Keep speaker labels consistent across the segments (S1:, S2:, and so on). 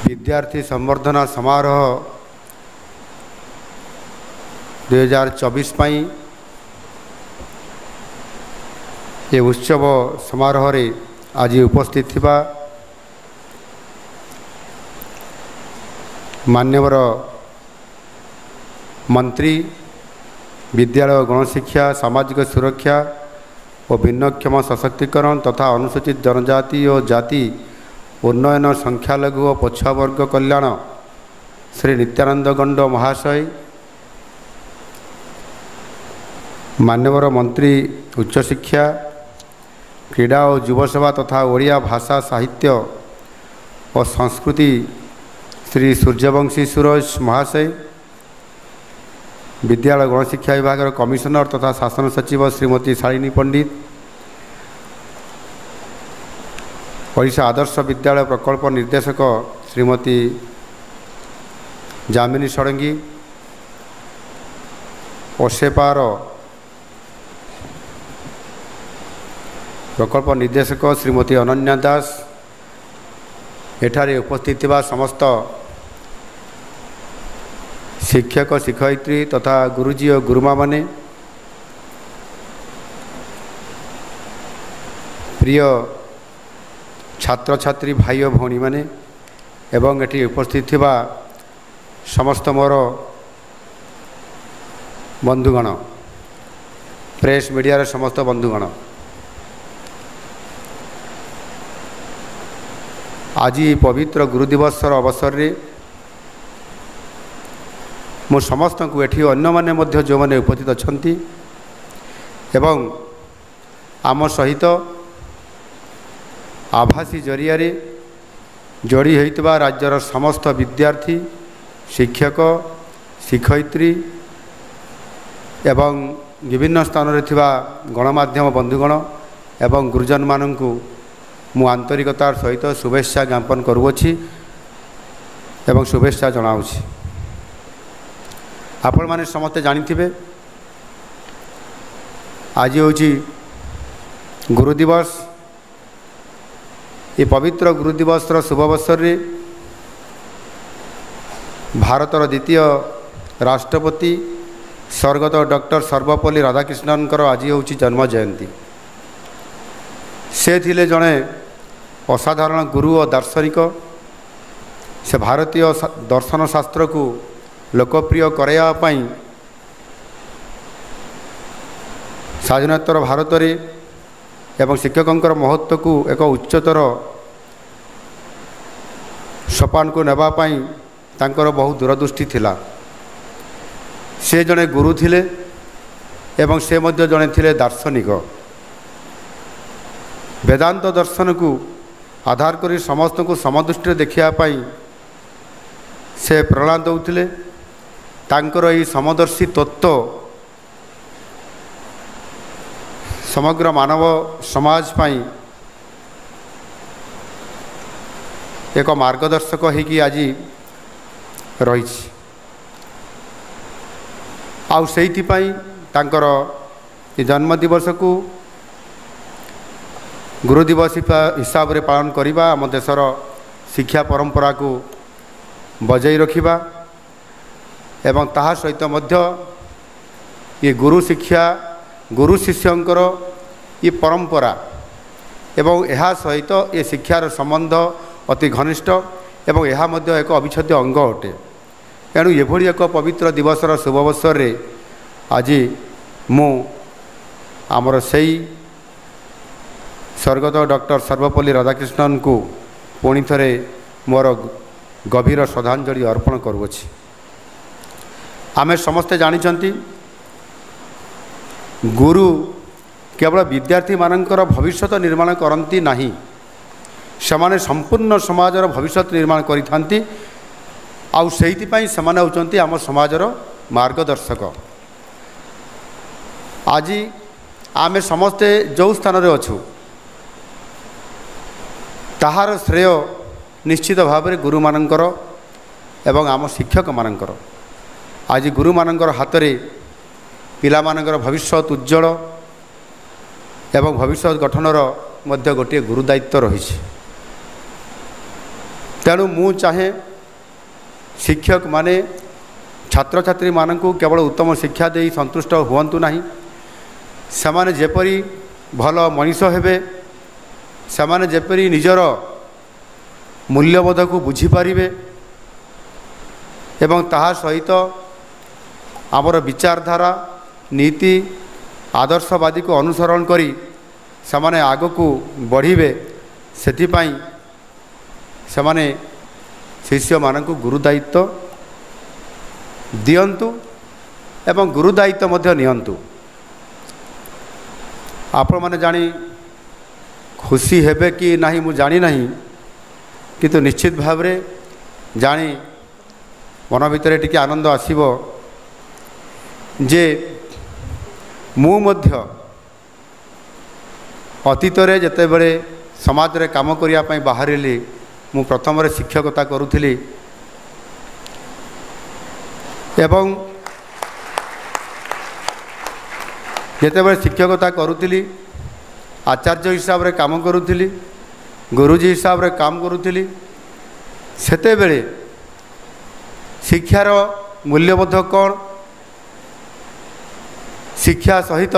S1: विद्यार्थी संवर्धना समारोह 2024 पाई ये उत्सव समारोह रे आज उपस्थित थिबा मान्यवर मंत्री विद्यालय गणशिक्षा सामाजिक सुरक्षा और भिन्नक्षम सशक्तिकरण तथा अनुसूचित जनजाति और जाति उन्नयन संख्यालघु और पछुआवर्ग कल्याण श्री नित्यानंद गंड महाशय, मान्यवर मंत्री उच्च शिक्षा क्रीड़ा और युवसेवा तथा ओडिया भाषा साहित्य और संस्कृति श्री सूर्यवंशी सूरज महाशय, विद्यालय गणशिक्षा विभाग कमिशनर तथा शासन सचिव श्रीमती शालिनी पंडित, ओडिशा आदर्श विद्यालय प्रकल्प निर्देशक श्रीमती जामिनी षडंगी, ओसेपार प्रकल्प निर्देशक श्रीमती अनन्या दास, एठारे उपस्थित थिबा समस्त शिक्षक शिक्षयित्री तथा गुरुजी और गुरुमा माने, प्रिय छात्र छात्री भाई और भौणी माने एवं एटी उपस्थित थिबा समस्त मोर बंधुगण, प्रेस मीडिया समस्त बंधुगण, आज पवित्र गुरु दिवस अवसर रे मु समस्त को एठी अन्य माने मध्य जो माने उपस्थित अछंती एवं आम सहित आभासी जरिया रे जोड़ी होइतबा राज्यर समस्त विद्यार्थी शिक्षक शिक्षयित्री एवं विभिन्न स्थान रे थिबा गणमाध्यम बंधुगण एवं गुरुजन माननकु मु आंतरिकतार सहित शुभेच्छा ज्ञापन करुछि एवं शुभेच्छा जनाउछि। आपण माने समस्ते जानिथिबे आज होछि गुरु दिवस। ये पवित्र गुरु दिवस शुभ अवसर रे भारतर द्वितीय राष्ट्रपति स्वर्गत डॉक्टर सर्वपल्ली राधाकृष्णन आज होछि जन्म जयंती। से थिले जड़े असाधारण गुरु और दार्शनिक। से भारतीय दर्शन शास्त्र को लोकप्रिय कराया पाई स्वाधीनोत्तर भारत रे एवं शिक्षकों महत्व को एक उच्चतर सोपान को नेबा पाई तांकर बहुत दूरदृष्टि थिला। से जड़े गुरु थिले एवं से मध्य जड़े थिले दार्शनिक। वेदांत दर्शन को आधार करी समस्त को समदृष्टि देखिया पाई से प्रेरणा दौथिले। तांकर यही समदर्शी तत्व समग्र मानव समाज पाई एक मार्गदर्शक होगी आज रही। आउ सेइथिपाई तांकर जन्म दिवस को गुरु दिवस हिसाब रे पालन करिबा, आम देशर शिक्षा परंपरा को बजाई रखिबा एवं ताहा सहित मध्य ये गुरु शिक्षा गुरु शिष्यंकर ये परंपरा एवं यह सहित ये शिक्षार संबंध अति घनिष्ठ एवं यह मध्य एक अविच्छेद्य अंग अटे। एणु एभली एक पवित्र दिवसर शुभ अवसर रे आज मु आमर सेई स्वर्गत डॉक्टर सर्वपल्ली राधाकृष्णन को पुणी थरे मोर गभीर श्रद्धांजलि अर्पण करुछि। आमे समस्ते जानिछंती गुरु केवल विद्यार्थी मानकर भविष्य निर्माण करती नहीं, सेमाने संपूर्ण समाजर भविष्य निर्माण करिथांती। आउ सेइथिपाई सेमाने होचंती आम समाजर मार्गदर्शक। आज आमे समस्ते जो स्थान रे अछु ताहार श्रेय निश्चित भाव में गुरु मानकर एवं आम शिक्षक मानकर। आज गुरु मानकर हाथ रे पिला मानकर भविष्य उज्जवल एवं भविष्य गठनर मध्य गोटे गुरु दायित्व रही। तेणु मु चाहे शिक्षक माने छात्र छात्री मानक केवल उत्तम शिक्षा दे संतुष्ट हुअंतु नहीं, सेमाने जेपरी भल मनीष हेबे, सेमाने जेपरी निजर मूल्यबोध को बुझीपारे एवं ताहा सहित आमर विचारधारा नीति आदर्शवादी को अनुसरण करी सेमाने आग को बढ़िबे, सेथिपाई सेमाने शिष्य मानक गुरु दायित्व दियंतु एवं गुरु दायित्व मध्य नियंतु। आपण माने जानी खुशी हेबे कि नहीं मु जानी नहीं, किंतु निश्चित भाव रे जानी मन भितर टिके आनंद आसीबो जे मु मध्य अतीत रे जते बेले समाज रे काम करिया पई बाहरिली मु प्रथम रे शिक्षकता करूथिली एवं जते बेले शिक्षकता करूथिली आचार्य हिसाब रे काम करूथिली, गुरुजी हिसाब रे काम करूथिली, सेते बेले शिक्षार मूल्यबोध कौन, शिक्षा सहित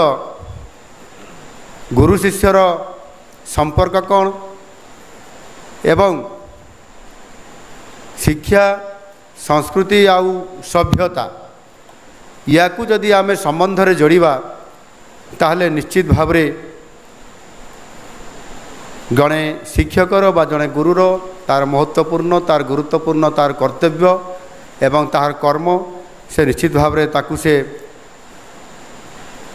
S1: गुरु शिष्यर संपर्क कौन एवं शिक्षा संस्कृति आउ सभ्यता या जदि आमे संबंध रे जोड़िबा ताहले निश्चित भाव रे जड़े शिक्षकर बा जड़े गुरुर तार महत्वपूर्ण तार गुरुत्वपूर्ण तार कर्तव्य एवं तार कर्म से निश्चित भाव रे ताकू से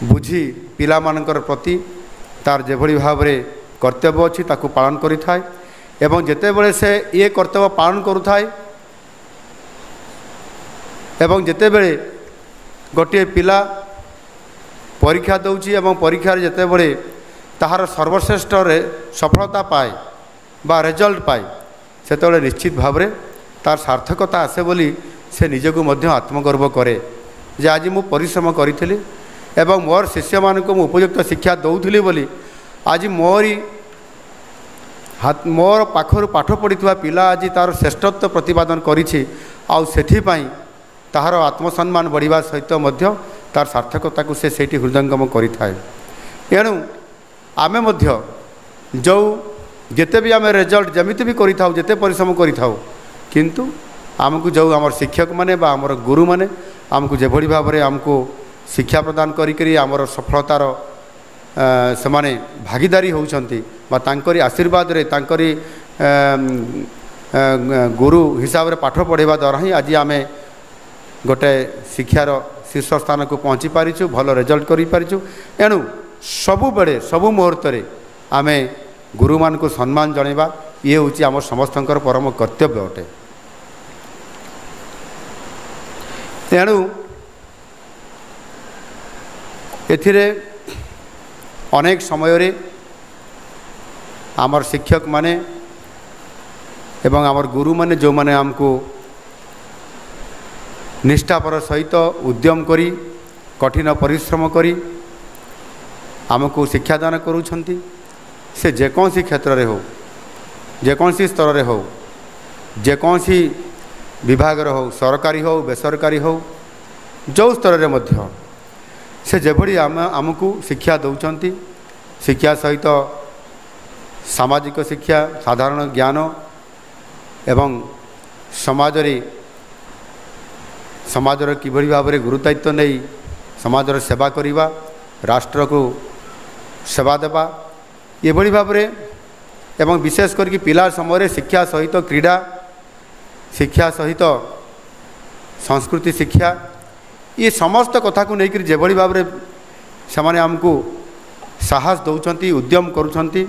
S1: बुझी पिला मानकर प्रति तार जेभली भाव रे कर्तव्य अच्छी ताकू पालन करि थाए एवं जेते बेले से ये कर्तव्य पालन करुथाए एवं जेते बेले गोटे पिला परीक्षा दउची एवं परीक्षा रे जेते बेले ताहार सर्वश्रेष्ठ रे सफलता पाए बा रिजल्ट पाए सेतबेले निश्चित भाव रे तार सार्थकता आसे बोली से निजको मध्य आत्मगर्व करे जे आज मु परिश्रम करिथिली एवं मोर शिष्य मानक मु उपयुक्त शिक्षा दउथिली बोली आज मोर पाखर पाठ पढ़िथिबा पिला आज तार श्रेष्ठत्व प्रतिपादन करिछि आउ सेथिपाई ताहार आत्मसम्मान बढ़िबा सहित मध्य तार सार्थकता को से सेठी हृदयंगम करिथाए। एणु आमे मध्य जो जेते भी आमे रिजल्ट जमिति भी करिथाउ जेते परिश्रम करिथाउ किंतु आमको जो आमर शिक्षक माने बा आमर गुरु माने आमको जेभली भाव रे आमको शिक्षा प्रदान करी आमर सफलतार सेमाने भागीदारी होउछंती बा तांकरी आशीर्वाद रे तांकरी गुरु हिसाब रे पाठ पढ़ेबा द्वारा ही आज आमे गोटे शिक्षार शीर्ष स्थान को पहुँची पारिछु भल रिजल्ट करि पारिछु। एणु सबु बेले सबु मुहूर्त रे आमे गुरु मान को सम्मान जणेबा ये होची आम समस्तंकर परम कर्तव्य अटे। तेणु एथिरे अनेक समय रे आमर शिक्षक माने एवं आमर गुरु माने जो माने आमको निष्ठापर सहित उद्यम करी कठिन परिश्रम करी आमको शिक्षादान करूछंती से जेकोसी क्षेत्र रे हो जेकोसी स्तर रे हो जेकोसी विभाग रे हो सरकारी हो बेसरकारी हो जो स्तर रे मध्य से जेभली आमको शिक्षा दउछंती शिक्षा सहित सामाजिक शिक्षा साधारण ज्ञान एवं समाजर किभली भाव में गुरुदायित्व नहीं समाजर सेवा करिबा राष्ट्र को सेवा देवा ये भाव में एवं विशेष करके पिला समय शिक्षा सहित क्रीड़ा शिक्षा सहित संस्कृति शिक्षा ये समस्त कथा को लेकर जेभली भाव में से आमको साहस दौरान उद्यम करुछंती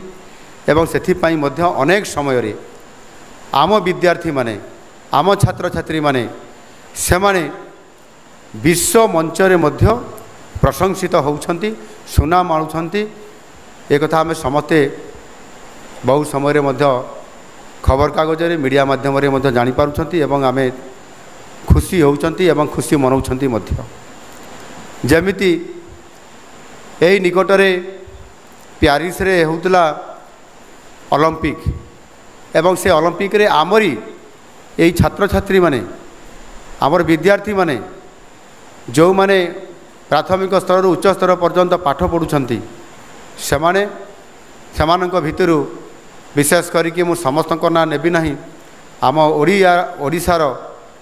S1: एवं सेथिपाई मध्य अनेक समय रे आम विद्यार्थी माने आम छात्र छात्री माने सेमाने विश्व मंच रे मध्य प्रशंसित होउछंती सुना माणुछंती एक कथा आमे समस्ते बहु समय रे मध्य खबर कागज रे मीडिया माध्यम रे मध्य जानि पारुछंती एवं आमे खुशी होउछंती एवं खुशी मनाउछंती मध्य जेमिति एई निकट रे प्यारिस रे होउतला ओलंपिक एवं से ओलंपिक रे आमरी यही छात्र छात्री माने आमर विद्यार्थी माने जो माने प्राथमिक स्तर उच्च स्तर पर्यंत पाठ पढ़ुछंती सेमाने सेमानक भितरु विशेष करिके मु समस्त ना नेबी नहीं आम ओडिशार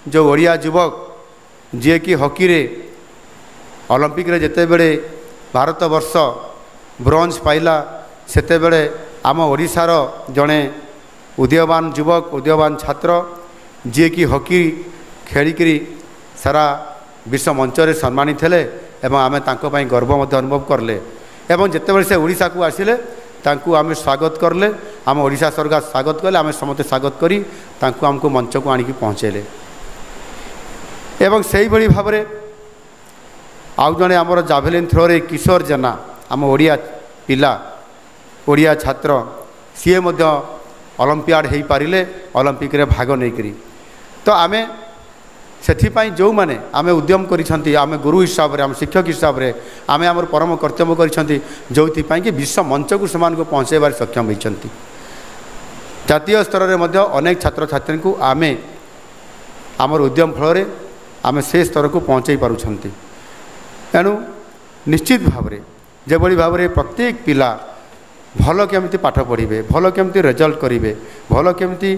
S1: जो ओडिया युवक जी कि हॉकी रे ओलंपिक रे जेते बेले भारत वर्ष ब्रोंज पाइला सेते बेले आम ओडिशार जड़े उदयवान युवक उदयवान छात्र जी कि हॉकी खेलिकी सारा विश्व मंच रे सम्मानित थे एवं आमे तांको पई गर्व मध्य अनुभव करले एवं जेतेबेले से ओडिशा को आसिले तांकु आमे स्वागत करले आम ओडिशा सरकार स्वागत कले आमे समस्त स्वागत करी तांकु हमको मंच को आनिकी पहुँचेले एवं सेही भली भाबरे आउ जने आमर जाभेलिन थ्रो रे किशोर जेना आम ओडिया पिला ओडिया छात्र सीए मध्य ओलंपियाड हो पारिले ओलंपिक रे भाग नहीं करी तो आमे सेथिपाई जो माने आमे उद्यम करिसंती आमे गुरु हिसाब रे आम शिक्षक हिसाब रे आमे आमर परम कर्तव्य करिसंती जोथिपाई कि विश्व मंच को समान को पहुँचेबार सक्षम होइसंती जातीय स्तर रे मध्य अनेक छात्र छात्री को आमे आमर उद्यम फल रे आमे से स्तर को पहुँचाई पारुछंती एणु निश्चित भाव रे जेभली भाव रे प्रत्येक पिला भल केमती पाठ पढ़िबे भल केमती रिजल्ट करिवे भल केमती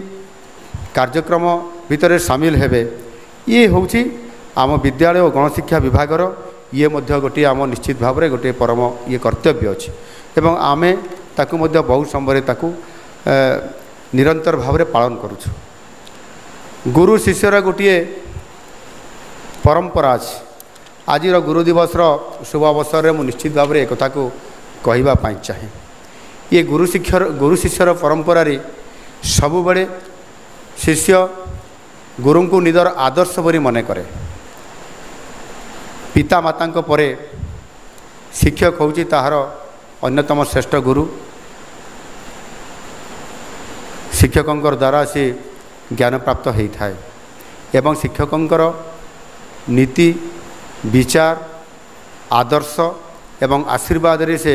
S1: कार्यक्रम भितर सामिल हेबे ये होउछि आम विद्यालय और गणशिक्षा विभागर ये मध्य गोटे आम निश्चित भाव रे गोटे परम ये कर्तव्य अछि एवं आमे ताकु मध्य बहुत समय ताकु निरंतर भाव रे पालन करूछु गुरु शिष्यर गोटे परंपरा अछि आज गुरु दिवस शुभ अवसर में मुझे निश्चित भाव में एक कथा को कहवा चाहे ये गुरु शिष्यर परंपरा रे सबु बड़े शिष्य गुरु को निदर आदर्श बोली मन करे पिता माता परे शिक्षक होउची ताहार अन्यतम श्रेष्ठ गुरु शिक्षकों द्वारा से ज्ञान प्राप्त होता है एवं शिक्षकों नीति विचार आदर्श एवं आशीर्वाद रे से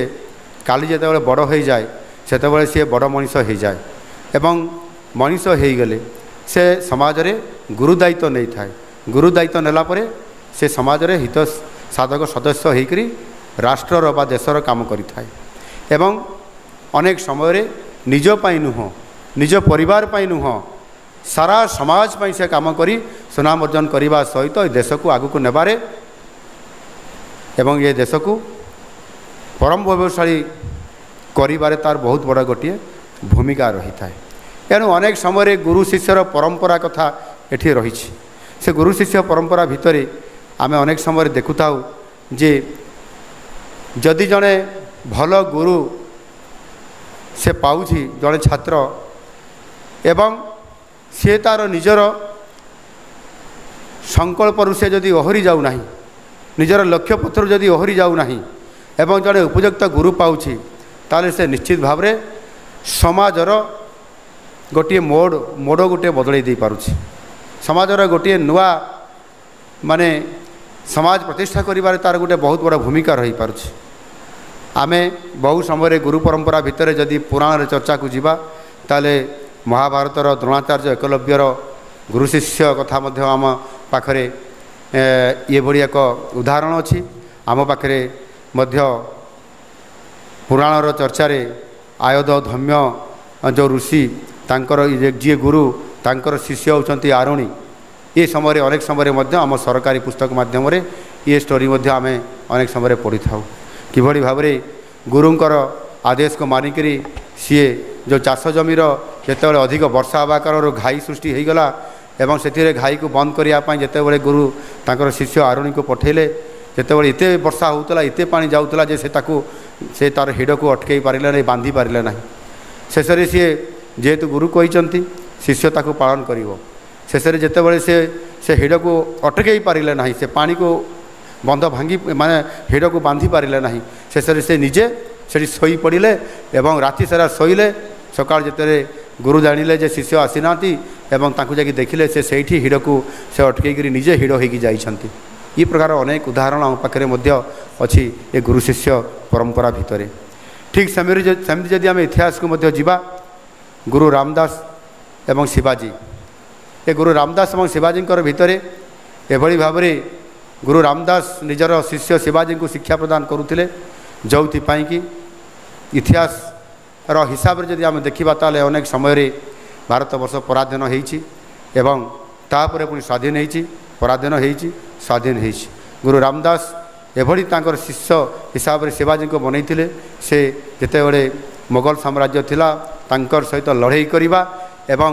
S1: काली जिते बड़ हो जाए से सी बड़ मनीष हो जाए एवं मनीष हो गले से समाज रे गुरु दायित्व नहीं थाए गुरु दायित्व नेला परे से समाज रे हित साधक सदस्य होकरी राष्ट्रर बा देशर काम करि थाए एवं अनेक समय रे निज पाई नुह निज परिवार पाई नुह सारा समाज पाई से काम करी सुनाम अर्जन करने सहित देश को आगू नेबारे एवं ये देश को परम वैभवशाली करिबारे तार बहुत बड़ा गोटे भूमिका रही था एणु अनेक समय गुरु शिष्यर परंपरा कथा एठी रही से गुरु शिष्य परंपरा भितर आमे अनेक समय देखुता जे जदि जड़े भल गुरु से पाउछि जड़े छात्र एवं सी तार निजर संकल्प से जदि ओहरी जाऊ नहीं निजर लक्ष्य पत्र जदि ओहरी जाऊ नहीं एवं जड़े उपयुक्त गुरु पाउछि ताले से निश्चित भाव रे समाजर गोटे मोड़ गोटे बदल दे पारुछि समाजर गोटे नुआ माने समाज प्रतिष्ठा करिबारे तार गोटे बहुत बड़ा भूमिका रही पारुछि आमे बहु समय गुरु परंपरा भितर जदि पुराण चर्चा को जीवा ताले महाभारतर द्रोणाचार्य एकलव्यर गुरु शिष्य कथा मध्य आम पाखरे ये भली एक उदाहरण अच्छी आम पाखे मध्य पुराणर चर्चा आयध धम्य जो ऋषि तांकर जी गुरु तांकर शिष्य होती आरुणी ये समय अनेक समय आम सरकारी पुस्तक माध्यम ये स्टोरी आम अनेक समय पढ़ी था किभली भाव में गुरुंकर आदेश को मानिकी सीए जो चाष जमीर जिते अधिक वर्षा हवा कारण घाई सृष्टि हो गला एवं से घाई को बंद करने जिते गुरु तांकर शिष्य आरुणी को पठेले जिते एत वर्षा होता एत पानी जाऊला जे से तार हिड़ को अटकई पारे ना बांधि पारे ना शेष सी जेहेतु गुरु कहते शिष्य ताको पालन कर शेष जिते से हिड़ को अटकई पारे ना से पानी को बंध भांगी माने हिड़ को बांधि पारे ना शेष से निजे से शोई पड़े एवं राति सारा शोले सकाल जिते गुरु जानिले जे शिष्य आसीना एवं ताकू जाकि देखिले से सेठी हिड़ को से अटकई निजे हिड़ होगी जाइछंती ये प्रकार अनेक उदाहरण आम पाखे अच्छी ये गुरु शिष्य परंपरा भितर ठीक सेमती जदि आम इतिहास को जीवा गुरु रामदास ଏବଂ ଶିବାଜୀ। ଏ ଗୁରୁ ରାମଦାସ ଏବଂ ଶିବାଜୀଙ୍କର ଭିତରେ ଏଭଳି ଭାବରେ ଗୁରୁ ରାମଦାସ ନିଜର ଶିଷ୍ୟ ଶିବାଜୀଙ୍କୁ ଶିକ୍ଷା ପ୍ରଦାନ କରୁଥିଲେ, ଯେଉଁଥିପାଇଁ କି ଇତିହାସର ହିସାବରେ ଯଦି ଆମେ ଦେଖିବା ତାହେଲେ ଅନେକ ସମୟରେ ଭାରତବର୍ଷ ପରାଧୀନ ହୋଇଛି ଏବଂ ତାପରେ ପୁଣି ସ୍ୱାଧୀନ ହୋଇଛି, ପରାଧୀନ ହୋଇଛି, ସ୍ୱାଧୀନ ହୋଇଛି। ଗୁରୁ ରାମଦାସ ଏଭଳି ତାଙ୍କର ଶିଷ୍ୟ ହିସାବରେ ଶିବାଜୀଙ୍କୁ ବନେଇଥିଲେ। ସେ ଯେତେବେଳେ ମୋଗଲ ସାମ୍ରାଜ୍ୟ ଥିଲା ତାଙ୍କର ସହିତ ଲଢ଼େଇ କରିବା ଏବଂ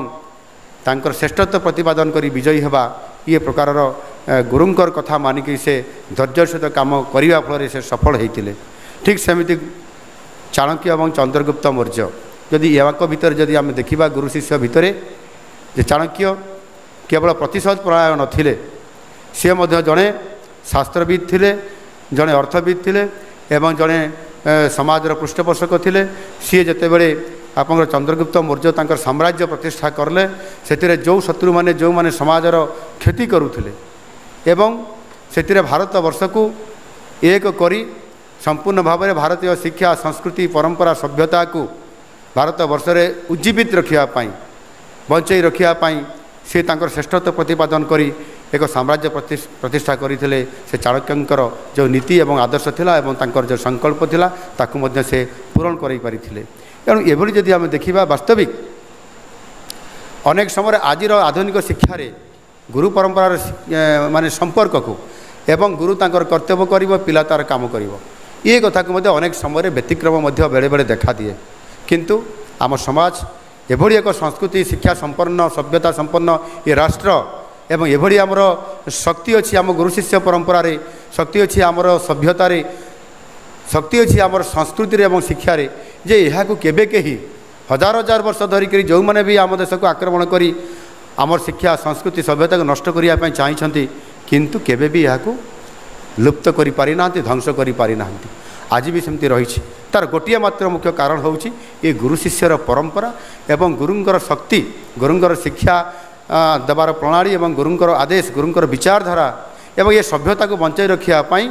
S1: ତାଙ୍କର ଶ୍ରେଷ୍ଠତ୍ୱ ପ୍ରତିପାଦନ କରି ବିଜୟୀ ହେବା, ଇଏ ପ୍ରକାରର ଗୁରୁଙ୍କର କଥା ମାନିକି ସେ ଧୈର୍ଯ୍ୟର ସହିତ କାମ କରିବା ଫଳରେ ସେ ସଫଳ ହୋଇଥିଲେ। ଠିକ୍ ସେମିତି ଚାଣକ୍ୟ ଏବଂ ଚନ୍ଦ୍ରଗୁପ୍ତ ମୌର୍ଯ୍ୟ, ଯଦି ଏମାନଙ୍କ ଭିତରେ ଯଦି ଆମେ ଦେଖିବା ଗୁରୁ ଶିଷ୍ୟ ଭିତରେ, ଯେ ଚାଣକ୍ୟ କେବଳ ପ୍ରତିଶୋଧ ପରାୟଣ ନଥିଲେ, ସିଏ ମଧ୍ୟ ଜଣେ ଶାସ୍ତ୍ରବିତ୍ ଥିଲେ, ଜଣେ ଅର୍ଥବିତ୍ ଥିଲେ ଏବଂ ଜଣେ ସମାଜର ପୃଷ୍ଠପୋଷକ ଥିଲେ। ସିଏ ଯେତେବେଳେ ଆପଣଙ୍କର ଚନ୍ଦ୍ରଗୁପ୍ତ ମୌର୍ଯ୍ୟ ତାଙ୍କର ସାମ୍ରାଜ୍ୟ ପ୍ରତିଷ୍ଠା କଲେ, ସେଥିରେ ଯେଉଁ ଶତ୍ରୁମାନେ ଯେଉଁମାନେ ସମାଜର କ୍ଷତି କରୁଥିଲେ ଏବଂ ସେଥିରେ ଭାରତବର୍ଷକୁ ଏକ କରି ସମ୍ପୂର୍ଣ୍ଣ ଭାବରେ ଭାରତୀୟ ଶିକ୍ଷା ସଂସ୍କୃତି ପରମ୍ପରା ସଭ୍ୟତାକୁ ଭାରତବର୍ଷରେ ଉଜ୍ଜୀବିତ ରଖିବା ପାଇଁ, ବଞ୍ଚେଇ ରଖିବା ପାଇଁ ସେ ତାଙ୍କର ଶ୍ରେଷ୍ଠତ୍ୱ ପ୍ରତିପାଦନ କରି ଏକ ସାମ୍ରାଜ୍ୟ ପ୍ରତିଷ୍ଠା କରିଥିଲେ। ସେ ଚାଣକ୍ୟଙ୍କର ଯେଉଁ ନୀତି ଏବଂ ଆଦର୍ଶ ଥିଲା ଏବଂ ତାଙ୍କର ଯେଉଁ ସଂକଳ୍ପ ଥିଲା ତାକୁ ମଧ୍ୟ ସେ ପୂରଣ କରିପାରିଥିଲେ। ତେଣୁ ଏଭଳି ଯଦି ଆମେ ଦେଖିବା ବାସ୍ତବିକ ଅନେକ ସମୟରେ ଆଜିର ଆଧୁନିକ ଶିକ୍ଷାରେ ଗୁରୁ ପରମ୍ପରାର ମାନେ ସମ୍ପର୍କକୁ ଏବଂ ଗୁରୁ ତାଙ୍କର କର୍ତ୍ତବ୍ୟ କରିବ, ପିଲା ତା'ର କାମ କରିବ, ଏ କଥାକୁ ମଧ୍ୟ ଅନେକ ସମୟରେ ବ୍ୟତିକ୍ରମ ମଧ୍ୟ ବେଳେବେଳେ ଦେଖାଦିଏ। କିନ୍ତୁ ଆମ ସମାଜ ଏଭଳି ଏକ ସଂସ୍କୃତି ଶିକ୍ଷା ସମ୍ପନ୍ନ ସଭ୍ୟତା ସମ୍ପନ୍ନ ଏ ରାଷ୍ଟ୍ର ଏବଂ ଏଭଳି ଆମର ଶକ୍ତି ଅଛି ଆମ ଗୁରୁ ଶିଷ୍ୟ ପରମ୍ପରାରେ, ଶକ୍ତି ଅଛି ଆମର ସଭ୍ୟତାରେ, ଶକ୍ତି ଅଛି ଆମର ସଂସ୍କୃତିରେ ଏବଂ ଶିକ୍ଷାରେ, ଯେ ଏହାକୁ କେବେ କେହି ହଜାର ହଜାର ବର୍ଷ ଧରିକରି ଯେଉଁମାନେ ବି ଆମ ଦେଶକୁ ଆକ୍ରମଣ କରି ଆମର ଶିକ୍ଷା ସଂସ୍କୃତି ସଭ୍ୟତାକୁ ନଷ୍ଟ କରିବା ପାଇଁ ଚାହିଁଛନ୍ତି, କିନ୍ତୁ କେବେ ବି ଏହାକୁ ଲୁପ୍ତ କରିପାରିନାହାନ୍ତି, ଧ୍ୱଂସ କରିପାରିନାହାନ୍ତି। ଆଜି ବି ସେମିତି ରହିଛି। ତାର ଗୋଟିଏ ମାତ୍ର ମୁଖ୍ୟ କାରଣ ହେଉଛି ଏ ଗୁରୁ ଶିଷ୍ୟର ପରମ୍ପରା ଏବଂ ଗୁରୁଙ୍କର ଶକ୍ତି, ଗୁରୁଙ୍କର ଶିକ୍ଷା ଦେବାର ପ୍ରଣାଳୀ ଏବଂ ଗୁରୁଙ୍କର ଆଦେଶ, ଗୁରୁଙ୍କର ବିଚାରଧାରା ଏବଂ ଏ ସଭ୍ୟତାକୁ ବଞ୍ଚାଇ ରଖିବା ପାଇଁ,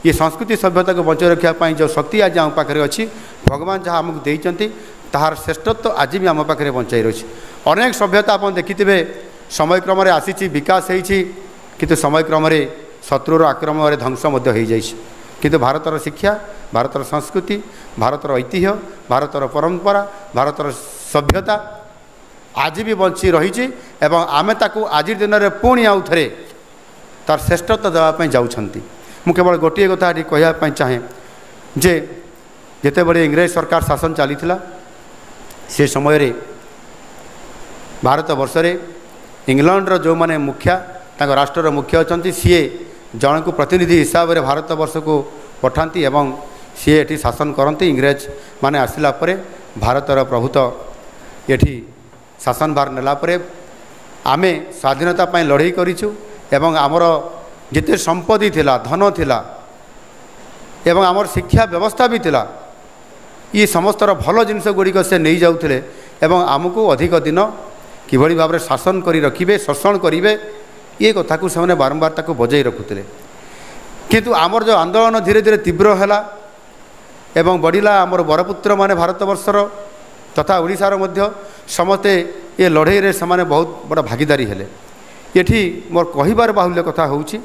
S1: ଏ ସଂସ୍କୃତି ସଭ୍ୟତାକୁ ବଞ୍ଚାଇ ରଖିବା ପାଇଁ ଯେଉଁ ଶକ୍ତି ଆଜି ଆମ ପାଖରେ ଅଛି, ଭଗବାନ ଯାହା ଆମକୁ ଦେଇଛନ୍ତି ତାହାର ଶ୍ରେଷ୍ଠତ୍ୱ ଆଜି ବି ଆମ ପାଖରେ ବଞ୍ଚାଇ ରହିଛି। ଅନେକ ସଭ୍ୟତା ଆପଣ ଦେଖିଥିବେ ସମୟକ୍ରମରେ ଆସିଛି, ବିକାଶ ହୋଇଛି, କିନ୍ତୁ ସମୟକ୍ରମରେ ଶତ୍ରୁର ଆକ୍ରମଣରେ ଧ୍ୱଂସ ମଧ୍ୟ ହୋଇଯାଇଛି। କିନ୍ତୁ ଭାରତର ଶିକ୍ଷା, ଭାରତର ସଂସ୍କୃତି, ଭାରତର ଐତିହ୍ୟ, ଭାରତର ପରମ୍ପରା, ଭାରତର ସଭ୍ୟତା ଆଜି ବି ବଞ୍ଚି ରହିଛି ଏବଂ ଆମେ ତାକୁ ଆଜିର ଦିନରେ ପୁଣି ଆଉ ଥରେ ତାର ଶ୍ରେଷ୍ଠତ୍ୱ ଦେବା ପାଇଁ ଯାଉଛନ୍ତି। ମୁଁ କେବଳ ଗୋଟିଏ କଥା ଏଠି କହିବା ପାଇଁ ଚାହେଁ ଯେ ଯେତେବେଳେ ଇଂରେଜ ସରକାର ଶାସନ ଚାଲିଥିଲା, ସେ ସମୟରେ ଭାରତବର୍ଷରେ ଇଂଲଣ୍ଡର ଯେଉଁମାନେ ମୁଖିଆ, ତାଙ୍କ ରାଷ୍ଟ୍ରର ମୁଖ୍ୟ ଅଛନ୍ତି, ସିଏ ଜଣକୁ ପ୍ରତିନିଧି ହିସାବରେ ଭାରତବର୍ଷକୁ ପଠାନ୍ତି ଏବଂ ସିଏ ଏଠି ଶାସନ କରନ୍ତି। ଇଂରେଜ ମାନେ ଆସିଲା ପରେ ଭାରତର ପ୍ରଭୁତ୍ୱ ଏଠି ଶାସନଭାର ନେଲା ପରେ ଆମେ ସ୍ୱାଧୀନତା ପାଇଁ ଲଢ଼େଇ କରିଛୁ ଏବଂ ଆମର ଯେତେ ସମ୍ପତ୍ତି ଥିଲା, ଧନ ଥିଲା ଏବଂ ଆମର ଶିକ୍ଷା ବ୍ୟବସ୍ଥା ବି ଥିଲା, ଏ ସମସ୍ତର ଭଲ ଜିନିଷ ଗୁଡ଼ିକ ସେ ନେଇଯାଉଥିଲେ ଏବଂ ଆମକୁ ଅଧିକ ଦିନ କିଭଳି ଭାବରେ ଶାସନ କରି ରଖିବେ, ଶୋଷଣ କରିବେ, ଏ କଥାକୁ ସେମାନେ ବାରମ୍ବାର ତାକୁ ବଜାଇ ରଖୁଥିଲେ। କିନ୍ତୁ ଆମର ଯେଉଁ ଆନ୍ଦୋଳନ ଧୀରେ ଧୀରେ ତୀବ୍ର ହେଲା ଏବଂ ବଢ଼ିଲା, ଆମର ବରପୁତ୍ରମାନେ ଭାରତବର୍ଷର ତଥା ଓଡ଼ିଶାର ମଧ୍ୟ ସମସ୍ତେ ଏ ଲଢ଼େଇରେ ସେମାନେ ବହୁତ ବଡ଼ ଭାଗିଦାରୀ ହେଲେ। ଏଠି ମୋର କହିବାର ବାହୁଲ୍ୟ କଥା ହେଉଛି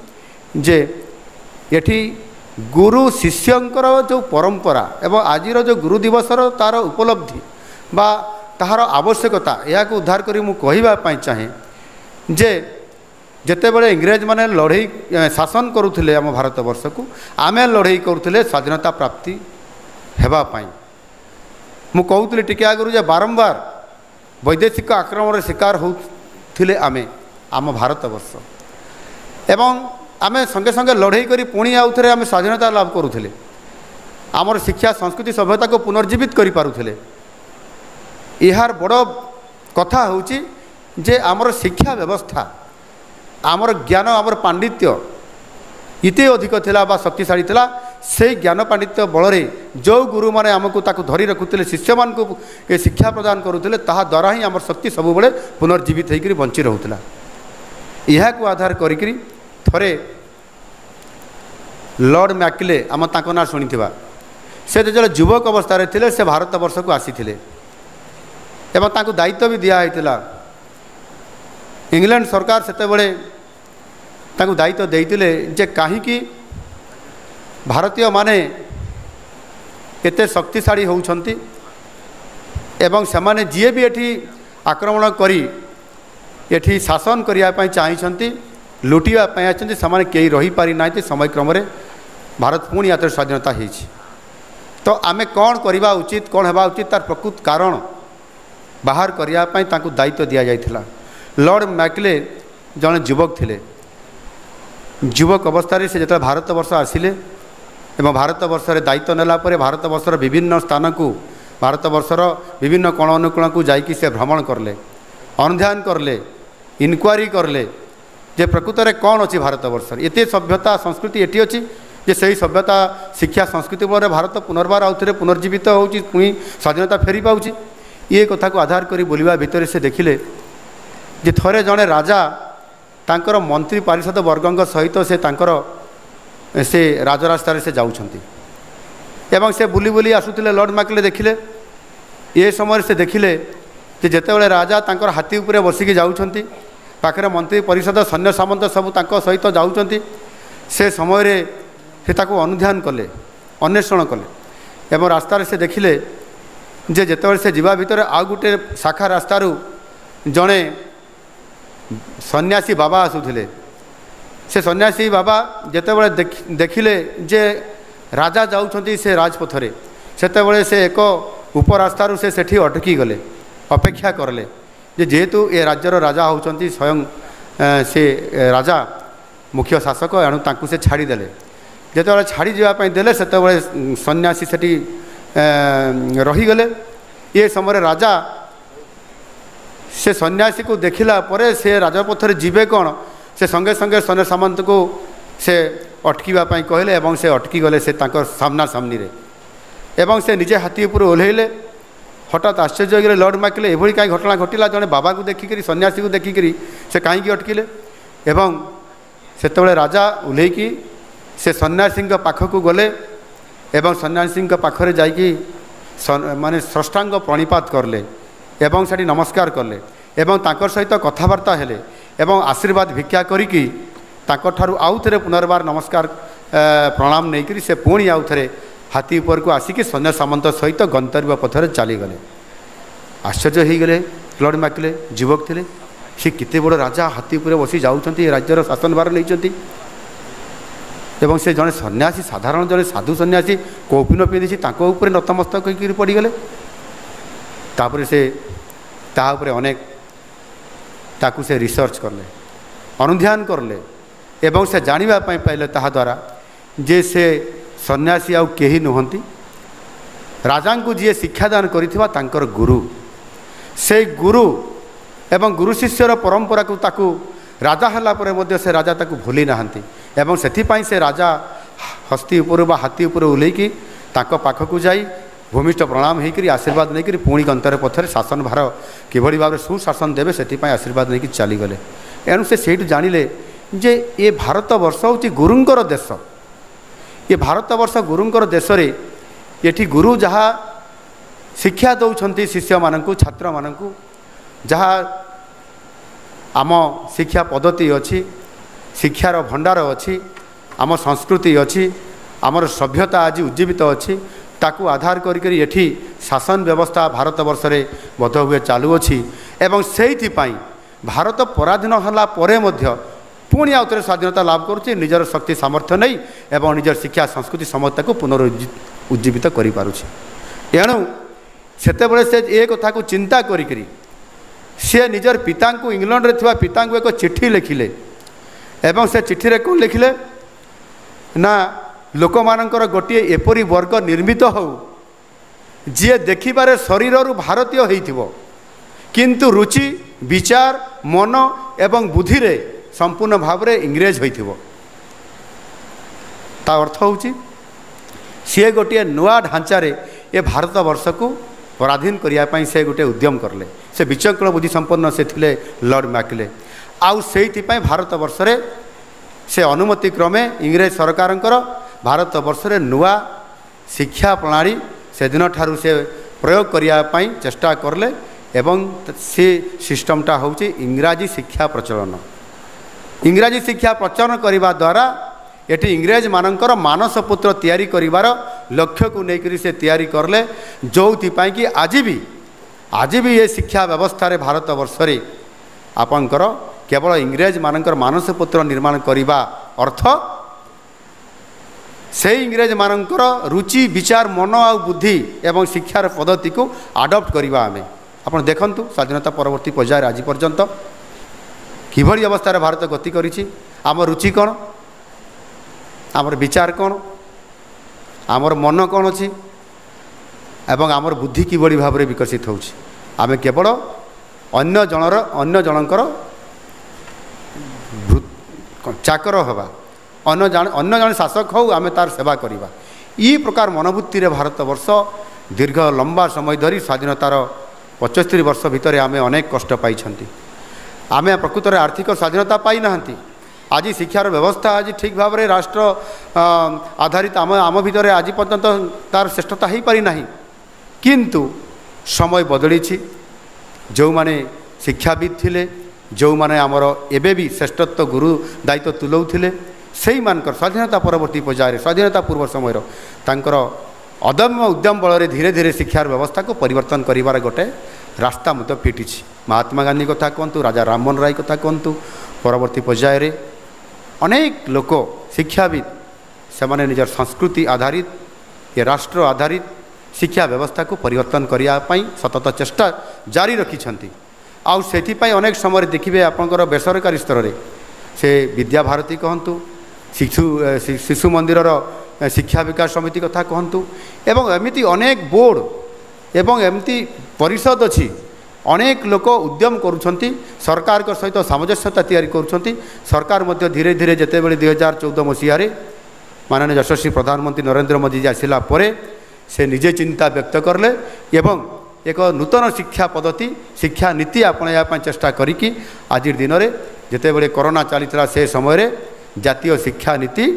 S1: ଯେ ଏଠି ଗୁରୁ ଶିଷ୍ୟଙ୍କର ଯେଉଁ ପରମ୍ପରା ଏବଂ ଆଜିର ଯେଉଁ ଗୁରୁ ଦିବସର ତା'ର ଉପଲବ୍ଧି ବା ତାହାର ଆବଶ୍ୟକତା, ଏହାକୁ ଉଦ୍ଧାର କରି ମୁଁ କହିବା ପାଇଁ ଚାହେଁ ଯେ ଯେତେବେଳେ ଇଂରେଜମାନେ ଲଢ଼େଇ ଶାସନ କରୁଥିଲେ ଆମ ଭାରତବର୍ଷକୁ, ଆମେ ଲଢ଼େଇ କରୁଥିଲେ ସ୍ୱାଧୀନତା ପ୍ରାପ୍ତି ହେବା ପାଇଁ। ମୁଁ କହୁଥିଲି ଟିକେ ଆଗରୁ ଯେ ବାରମ୍ବାର ବୈଦେଶିକ ଆକ୍ରମଣର ଶିକାର ହେଉଥିଲେ ଆମ ଭାରତବର୍ଷ ଏବଂ ଆମେ ସଙ୍ଗେ ସଙ୍ଗେ ଲଢ଼େଇ କରି ପୁଣି ଆଉ ଥରେ ଆମେ ସ୍ୱାଧୀନତା ଲାଭ କରୁଥିଲେ, ଆମର ଶିକ୍ଷା ସଂସ୍କୃତି ସଭ୍ୟତାକୁ ପୁନର୍ଜୀବିତ କରିପାରୁଥିଲେ। ଏହାର ବଡ଼ କଥା ହେଉଛି ଯେ ଆମର ଶିକ୍ଷା ବ୍ୟବସ୍ଥା, ଆମର ଜ୍ଞାନ, ଆମର ପାଣ୍ଡିତ୍ୟ ଏତେ ଅଧିକ ଥିଲା ବା ଶକ୍ତିଶାଳୀ ଥିଲା, ସେହି ଜ୍ଞାନ ପାଣ୍ଡିତ୍ୟ ବଳରେ ଯେଉଁ ଗୁରୁମାନେ ଆମକୁ ତାକୁ ଧରି ରଖୁଥିଲେ, ଶିଷ୍ୟମାନଙ୍କୁ ଏ ଶିକ୍ଷା ପ୍ରଦାନ କରୁଥିଲେ, ତାହା ଦ୍ୱାରା ହିଁ ଆମର ଶକ୍ତି ସବୁବେଳେ ପୁନର୍ଜୀବିତ ହୋଇକରି ବଞ୍ଚି ରହୁଥିଲା। ଏହାକୁ ଆଧାର କରିକିରି ଥରେ ଲର୍ଡ଼ ମ୍ୟାକ୍ଲେ, ଆମ ତାଙ୍କ ନାଁ ଶୁଣିଥିବା, ସେ ଯେତେବେଳେ ଯୁବକ ଅବସ୍ଥାରେ ଥିଲେ ସେ ଭାରତବର୍ଷକୁ ଆସିଥିଲେ ଏବଂ ତାଙ୍କୁ ଦାୟିତ୍ୱ ବି ଦିଆହେଇଥିଲା इंग्लैंड सरकार सेतेबेले ताकू दायित्व देइतिले जे काहीकि भारतीय माने एते शक्तिशाली होउछंती एवं सेमाने जीए भी एठी आक्रमण करी एठी शासन करिया पई चाहिछंती लुटिया पई आछंती सेमाने केही रही पारि नाइते समय क्रम रे भारत पुणी यात्र स्वाधीनता होइछि। तो आमे कौन करवा उचित कौन हेबा उचित तार प्रकृत कारण बाहर करिया पई ताकू दायित्व दिया जाइथिला। लॉर्ड मैकले जने युवक थिले। युवक अवस्था से जो भारत वर्ष आसिले एवं भारत वर्ष रे दायित्व नेला परे भारत वर्षर विभिन्न स्थान को भारत वर्षर विभिन्न कोण अनुकोण को जाइकी से भ्रमण करले अनुध्यान करले इनक्वारी करले जे प्रकृत में कौन अच्छी भारत वर्ष एत सभ्यता संस्कृति एटी अच्छी जे सही सभ्यता शिक्षा संस्कृति बल भारत पुनर्बार आउ थे पुनर्जीवित होउची पुणी स्वाधीनता फेरी पाउची। ये कथा को आधार करी बोलिबा भितर से देखिले जे थरे जड़े राजा तांकर मंत्री पारिषद वर्गंग सहित से तांकर से राजरास्तार से जाउछंती एवं से बुली बुली आसुतिले। लॉर्ड मैकले देखिले ये समय से देखिले जे जेतेबेले राजा तांकर हाथी उपरे बसिकी जाउछंती पाखरे मंत्री परिषद सैन्य सामंत सब तांको सहित जाउछंती से समय रे से ताको अनुध्यान कले अन्वेषण कले एवं रास्तार से देखिले जे जेतेबेले से जीवा भितर आ गुटे शाखा रास्तारू जड़े सन्यासी बाबा आसुथिले। से सन्यासी बाबा जेतेबेले देखिले जे राजा जाउछंती से राजपथरे सेतेबेले से एक उपरास्तारू से सेठी अटकी गले अपेक्षा करले जे जेहेतु ए राज्यर राजा होउछंती स्वयं से राजा मुख्य शासक एणु तांकु से छाड़ी देले। जेतेबेले छाड़ी जीवा पई देले सेतेबेले सन्यासी सेठी रही गले। ये समय राजा से सन्यासी को देखिला परे से राजपथरे जीवे कौन से संगे संगे सैन्य सामंत को से अटकीवा पई कहले एवं से अटकी गले से तांकर सामना सामनी रे एवं से निजे हाथी ऊपर ओल्हेले। हठात आश्चर्य हो लॉर्ड मैकले एभली कहीं घटना घटिला जड़े बाबा को देखिकी सन्यासी को देखिकी से कहीं अटकिले एवं सेतेबेले राजा ओल्हेकी से सन्यासी पाखक गले एवं सन्यासी पाखरे जाइकी माने षष्ठांग प्रणिपात करले एवं सेठी नमस्कार करले एवं तांकर सहित कथबार्ता हेले एवं आशीर्वाद भिक्षा करिकी तांकर ठारू आउ थे पुनर्बार नमस्कार प्रणाम नहीं से पुणी आउ थे हाथी ऊपर को आसिकी सैन्य सामंत सहित गंतव्य पथरे चलीगले। आश्चर्य हो गले लॉर्ड मैकले युवक थे सी केते बड़ राजा हाथी ऊपर बसी जाउछंती राज्यर शासन भार नहीं एवं से जड़े सन्यासी साधारण जड़े साधु सन्यासी कौपिन पिंधि ऊपर नतमस्तक होकर पड़गले। तापर से तापर अनेक ताकू से रिसर्च करले अनुध्यान करले एवं से जानिबा पई पाइले ताहा द्वारा जे से सन्यासी आउ केही नुहंती राजा को जी शिक्षादान करिथिबा तांकर गुरु से गुरु एवं गुरु शिष्यर परंपरा को ताकू राजा हला परे मध्य से राजा ताकू भूली नाहंती एवं सेथिपाई से राजा हस्ती ऊपर बा हाथी ऊपर ओल्हेकी तांको पाखकू जाई भूमिष्ठ प्रणाम होकर आशीर्वाद नहीं पुणी गंतव्य पथरे शासन भार किभली भाव सुशासन देवे से आशीर्वाद नहीं चलीगले। एणु से सेठू जानिले जे ये भारत वर्ष हूँ गुरुंकर देश। ये भारत वर्ष गुरुंकर देश रे ये गुरु जहाँ शिक्षा दौरान शिष्य मानू छात्र मानू जहाँ आम शिक्षा पद्धति अच्छी शिक्षार भंडार अच्छी आम संस्कृति अच्छी आमर सभ्यता आज उज्जीवित अच्छी ताकू आधार करी एठी शासन व्यवस्था भारत वर्ष रे बध हुए चालू अच्छी एवं से भारत पराधीन होला परे मध्य पुणी आउे स्वाधीनता लाभ करुच्ची निजर शक्ति सामर्थ्य नहीं एवं निजर शिक्षा संस्कृति समता को पुनरुज्जीवित कर पारुछि। एणु सेतेबेले से ए कथा को चिंता करी सी निजर पिता को इंग्लैंड रे थिबा पिता को एक चिट्ठी लिखिले एवं से चिट्ठी रे कौन लिखिले ना लोक मानकर गोटे एपरी वर्ग निर्मित हो जी देखिबारे शरीर भारतीय होइथिबो किंतु रुचि विचार मन एवं बुद्धि रे संपूर्ण भाव रे इंग्रेज होइथिबो। ता अर्थ होउची सी गोटे नुआ ढांचारे ए भारत वर्ष को पराधीन करिया पई से गोटे उद्यम करले। से विचक्षण बुद्धि संपन्न से थिले लॉर्ड मैकले आउ सेइथि पई भारत वर्ष रे से अनुमति क्रमे इंग्रेज सरकारंकर भारत वर्ष रे नुआ शिक्षा प्रणाली से दिन ठारू से प्रयोग करिया पई चेष्टा करले एवं से सिस्टमटा हूँ इंग्राजी शिक्षा प्रचलन। इंग्राजी शिक्षा प्रचलन करने द्वारा ये इंग्रेज मानकर मानस पुत्र तैयारी करिवार लक्ष्य को लेकर से तैयारी करले, जो कि आज भी ये शिक्षा व्यवस्था रे भारत वर्ष रे आपनकर केवल इंग्रेज मानकर मानस पुत्र निर्माण करने अर्थ से इंग्रेज मानकर रुचि विचार मन आ बुद्धि एवं शिक्षार पद्धति को आडप्ट करवा आम आप देखु स्वाधीनता परवर्ती पर्यायर आज पर्यंत किभली अवस्था भारत गति करिछि, आम रुचि कौन, आमर विचार कौन, आमर मन कौन अच्छी एवं आमर बुद्धि किभली भाव में विकसित होछि। आमे केवल अन्य जनकर चाकर हवा, अन्य जन शासक हो आमे तार सेवा करिबा, ई प्रकार मनोवृत्ति रे भारत वर्ष दीर्घ लंबा समय धरी स्वाधीनतार 75 वर्ष भितर आमे अनेक कष्ट पाई छंती। आमे प्रकृत रे आर्थिक स्वाधीनता पाई नाहंती। आज शिक्षार व्यवस्था आज ठीक भाव में राष्ट्र आधारित आम भितर आज पर्यंत तार श्रेष्ठता हो पारि नाही, किंतु समय बदली जो माने शिक्षाविद थिले, जो माने आमर एबे भी श्रेष्ठत्व गुरु दायित्व तुलाउथिले, सेई मानकर स्वाधीनता परवर्ती पर्यायर स्वाधीनता पूर्व समय तांकर अदम्य उद्यम बल धीरे धीरे शिक्षार व्यवस्था को परिवर्तन करिवार गोटे रास्ता मत फिटी। महात्मा गांधी कथा कहतु, राजा राममोहन राय कथा कहतु, परवर्ती पर्यायर अनेक लोक शिक्षाविद से माने निजर संस्कृति आधारित ये राष्ट्र आधारित शिक्षा व्यवस्था को परिवर्तन करने सतत चेष्टा जारी रखिछंती। आउ सेथिपाई अनेक समय देखिए आपंकर बेसरकारी स्तर में से विद्या भारती कहतु, शिशु मंदिर शिक्षा विकास समिति कथा कहतु, एवं एमती अनेक बोर्ड एवं एमती परिषद अच्छी, अनेक लोक उद्यम करुछंती, सरकार को सहित सामंजस्यता तैयारी करुछंती। सरकार मध्य धीरे धीरे जेतेबेले 2014 मसीह माननीय यशस्वी प्रधानमंत्री नरेंद्र मोदी जी आसिला परे से निजे चिंता व्यक्त करले एवं एक नूतन शिक्षा पद्धति शिक्षा नीति आपणाया चेष्टा करिकी आज दिन में जेतेबेले कोरोना चलीता से समय जातीय शिक्षा नीति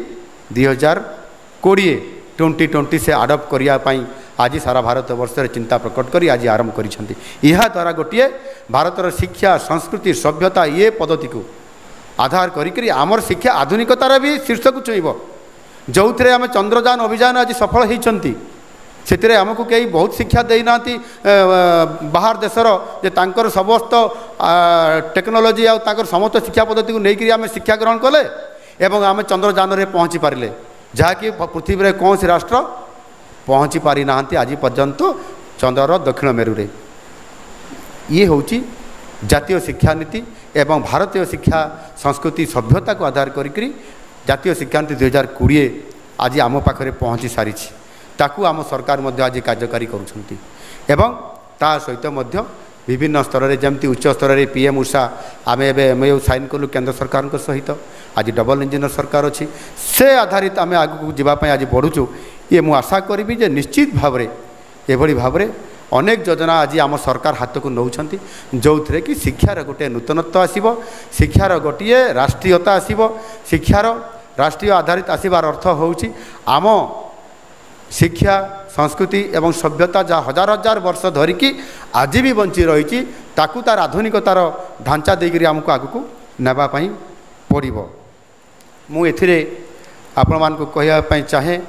S1: 2020 से आडप्ट करने आज सारा भारत वर्ष चिंता प्रकट करी आज आरंभ करिसेंती। यह द्वारा गोटे भारतर शिक्षा संस्कृति सभ्यता ये पद्धति को आधार करी आमर शिक्षा आधुनिकतार भी शीर्ष को छुईब, जो थे आम चंद्रयान अभियान आज सफल होती से आमको कई बहुत शिक्षा देना बाहर देशर जे तांकर समस्त टेक्नोलोजी आर समस्त शिक्षा पद्धति को लेकर आम शिक्षा ग्रहण कले एवं आम चंद्रयान में पहुँची पारे, जहाँकि पृथ्वी में कौन सी राष्ट्र पहुँची पारि ना आज पर्यंत चंद्रर दक्षिण मेरु रे। ये हूँ जातीय शिक्षा नीति एवं भारतीय शिक्षा संस्कृति सभ्यता को आधार करी जातीय शिक्षा नीति 2020 आज आम पाखे पहुँची सारी ताकू आम सरकार मध्य आज कार्यकारी करुछंती एवं ता सहित मध्य विभिन्न स्तर में जमती उच्च स्तर में पीएम उषा आम एमओयू साइन कलु केंद्र सरकार सहित आज डबल इंजिन सरकार अच्छी से आधारित आम आगू जावाई आज बढ़ुचु। ये मु आशा करी जे निश्चित भाव एभली भाव अनेक योजना आज आम सरकार हाथ को नौछंती, जो थे कि शिक्षार गोटे नूतनत्व आसीबो, शिक्षार गोटे राष्ट्रीयता आसीबो, शिक्षार राष्ट्रीय आधारित आसबार अर्थ होउची आम शिक्षा संस्कृति एवं सभ्यता जहाँ हजार हजार वर्ष धरिकी आज भी बंची रही ताकू तार आधुनिकतार ढांचा देकर आमको आगू नापी पड़ो। मुझे आपण मान कहवाई चाहे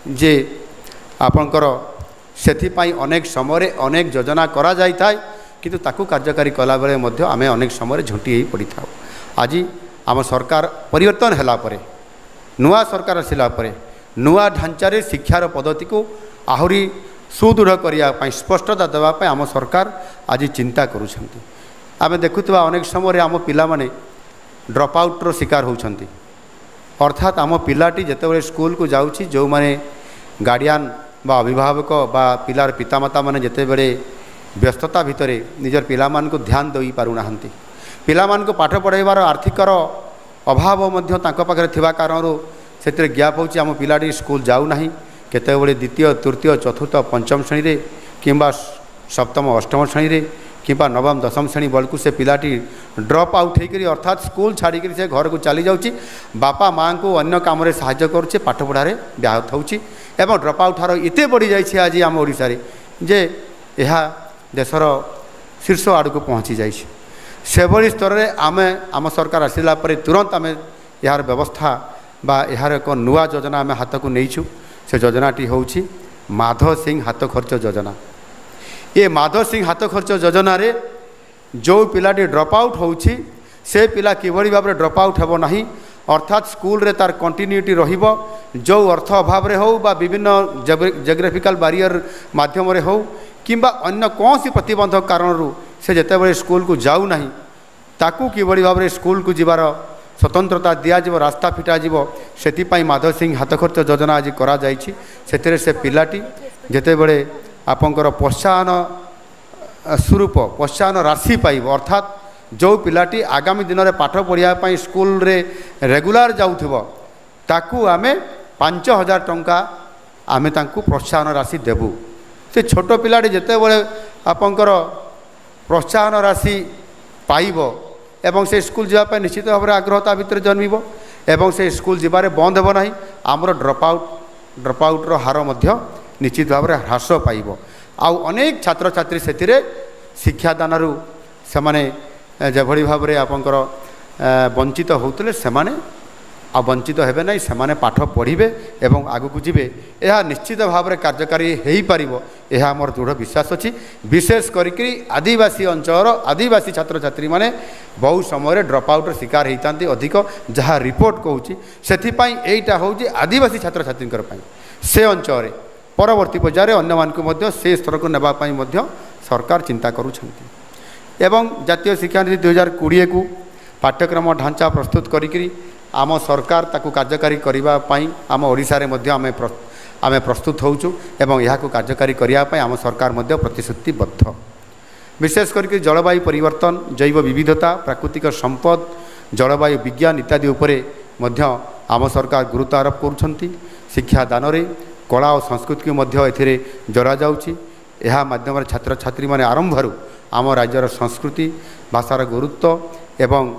S1: जे आपणकर से अनेक समय अनेक योजना करा जाय थाए किंतु ताकू कार्यकारी कला बेले मध्य आमे अनेक समय झुंटी पड़ी था। आज आम सरकार परिवर्तन हैला परे नुआ सरकार आसिला परे नुआ ढांचारे शिक्षार पद्धति को आहुरी सुदृढ़ करने स्पष्टता देवाई आम सरकार आज चिंता करुछंती। आमे देखुवा अनेक समय आम पिला माने ड्रप आउट्र शिकार होउछंती, अर्थात आम पिलाटी जेतेबेले स्कूल को जाउछि जो माने गार्डियन बा अभिभावक बा पिलार पितामाता माने जेतेबेले व्यस्तता भितर निजर पिला मान को ध्यान दई पारुनाहांती, पिला मान को पाठ पढ़ाइबार आर्थिकर अभाव मध्य तांको पाखरे थिबा कारणरू से गैप होची आम पिलाटी स्कूल जाऊ नाही, केतेबेले द्वितीय तृतीय चतुर्थ पंचम श्रेणी रे किंबा सप्तम अष्टम श्रेणी रे किंबा नवम दशम श्रेणी बलकू से पिलाटी ड्रप आउट होकर अर्थात स्कूल छाड़ी से घर को चली जाऊँगी, बापा माँ को अन्य काम में साहाय्य करुचे पाठ पढ़ारे व्याहत होची एवं ड्रप आउट हार एत बढ़ी जाए आज आम ओडिशा रे जे यह देशर शीर्ष आड़ को पहुँची जाए सेभली स्तर में आम सरकार आसला तुरंत आम यार व्यवस्था बा यार एक नुआ योजना आम हाथ को नहींचु से योजनाटी हूँ माधव सिंह हाथ खर्च योजना। ये माधव सिंह हाथ खर्च योजना रे जो पिलाटी ड्रप आउट होउछि से पिला किभली भाव में ड्रप आउट हेबो नहीं अर्थात स्कूल रे तार कंटिन्यूटी रहिबो जो अर्थ अभाव रे हो बा विभिन्न जियोग्राफिकल बैरियर माध्यम रे हो किंबा अन्य कौन सी प्रतिबंधक कारण से जेतेबेले स्कूल को जाऊ नहीं ताकू किभली भाव में स्कूल को जीवार स्वतंत्रता दिज्व रास्ता फिटाଯିव से माधव सिंह हाथ खर्च योजना आज करा जायछि। सेतिरे से पिलाटी जेतेबेले आपंकर प्रोत्साहन स्वरूप प्रोत्साहन राशि पाइब अर्थात जो पिलाटी आगामी दिन में पाठ पढ़ाई स्कूल रे रेगुलार जाउथिबो ताकू आमे 5,000 टंका आमे तांकू प्रोत्साहन राशि देबू। से छोट पिलाटी जेतेबेले आपंकर प्रोत्साहन राशि पाइब एवं से स्कूल जावाई निश्चित भाव में आग्रहता भितर जन्मिब एवं से स्कूल जीवारे बंद हेब नहीं आमर ड्रप आउट हार मध्य निश्चित भाव में ह्रास पाइब। आउ अनेक छात्र छात्री से शिक्षादान से भली भाव में आपंकर वंचित होते से वंचित हेबे नहीं से पाठ पढ़े एवं आगू को जीवे यह निश्चित भाव में कार्यकारी हो पार यह आमर दृढ़ विश्वास अच्छी। विशेष करी आदिवासी अंचल आदिवासी छात्र छात्री माने बहु समय ड्रप आउट शिकार होता अधिक जहाँ रिपोर्ट कहूँ से यहीटा हूँ आदिवासी छात्र छात्री से अंचल परवर्ती पर्यायर अन्य मानक से स्तर को नापी सरकार चिंता करुछंती एवं जातीय शिक्षा नीति 2020 को पाठ्यक्रम ढांचा प्रस्तुत करी आम सरकार ताकू कार्यकारी करने आम ओडिशा रे मध्य आमे प्रस्तुत होउछु एवं यहाँ को कार्यकारी करने आम सरकार मध्य प्रतिश्रुतिबद्ध। विशेष करके जलवायु परिवर्तन जैव विविधता प्राकृतिक संपद जलवायु विज्ञान इत्यादि उपरे मध्य आम सरकार गुरुत्व आरोप करुछंती। शिक्षादान रे कला और संस्कृति मध्य एथिरे जरा जाउछि यह माध्यम छात्र छात्री माने आरंभरू आम राज्यर संस्कृति भाषार गुरुत्व एवं